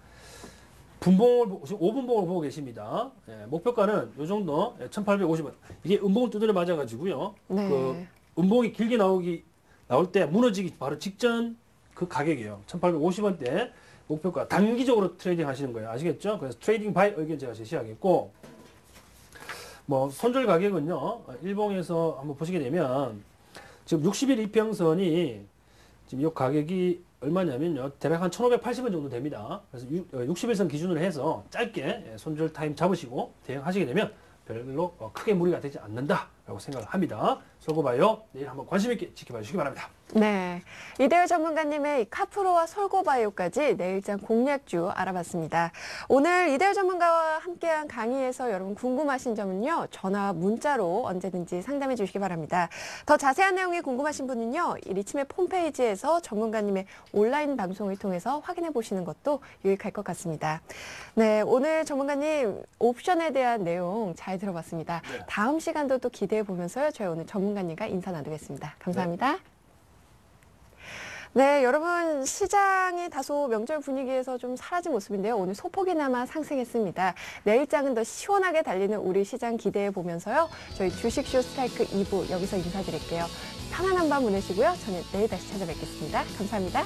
분봉을, 지금 5분봉을 보고 계십니다. 예, 목표가는 요 정도, 1,850원. 이게 음봉을 두드려 맞아가지고요. 네. 그 음봉이 길게 나올 때 무너지기 바로 직전 그 가격이에요. 1,850원대 목표가 단기적으로 트레이딩 하시는 거예요. 아시겠죠? 그래서 트레이딩 바이 의견 제가 제시하겠고, 뭐 손절 가격은요, 일봉에서 한번 보시게 되면 지금 60일 이평선이 지금 이 가격이 얼마냐면요, 대략 한 1,580원 정도 됩니다. 그래서 60일선 기준으로 해서 짧게 손절 타임 잡으시고 대응하시게 되면 별로 크게 무리가 되지 않는다라고 생각을 합니다. 솔고바이오 내일 한번 관심 있게 지켜봐 주시기 바랍니다. 네. 이대호 전문가님의 카프로와 솔고바이오까지 내일장 공략주 알아봤습니다. 오늘 이대호 전문가와 함께한 강의에서 여러분 궁금하신 점은요, 전화, 문자로 언제든지 상담해 주시기 바랍니다. 더 자세한 내용이 궁금하신 분은요, 이 리치맵 홈페이지에서 전문가님의 온라인 방송을 통해서 확인해 보시는 것도 유익할 것 같습니다. 네, 오늘 전문가님 옵션에 대한 내용 잘 들어봤습니다. 네. 다음 시간도 또 기대해 보면서요, 저희 오늘 전문가님과 인사 나누겠습니다. 감사합니다. 네, 여러분 시장이 다소 명절 분위기에서 좀 사라진 모습인데요. 오늘 소폭이나마 상승했습니다. 내일장은 더 시원하게 달리는 우리 시장 기대해 보면서요. 저희 주식쇼 스트라이크 2부 여기서 인사드릴게요. 편안한 밤 보내시고요. 저는 내일 다시 찾아뵙겠습니다. 감사합니다.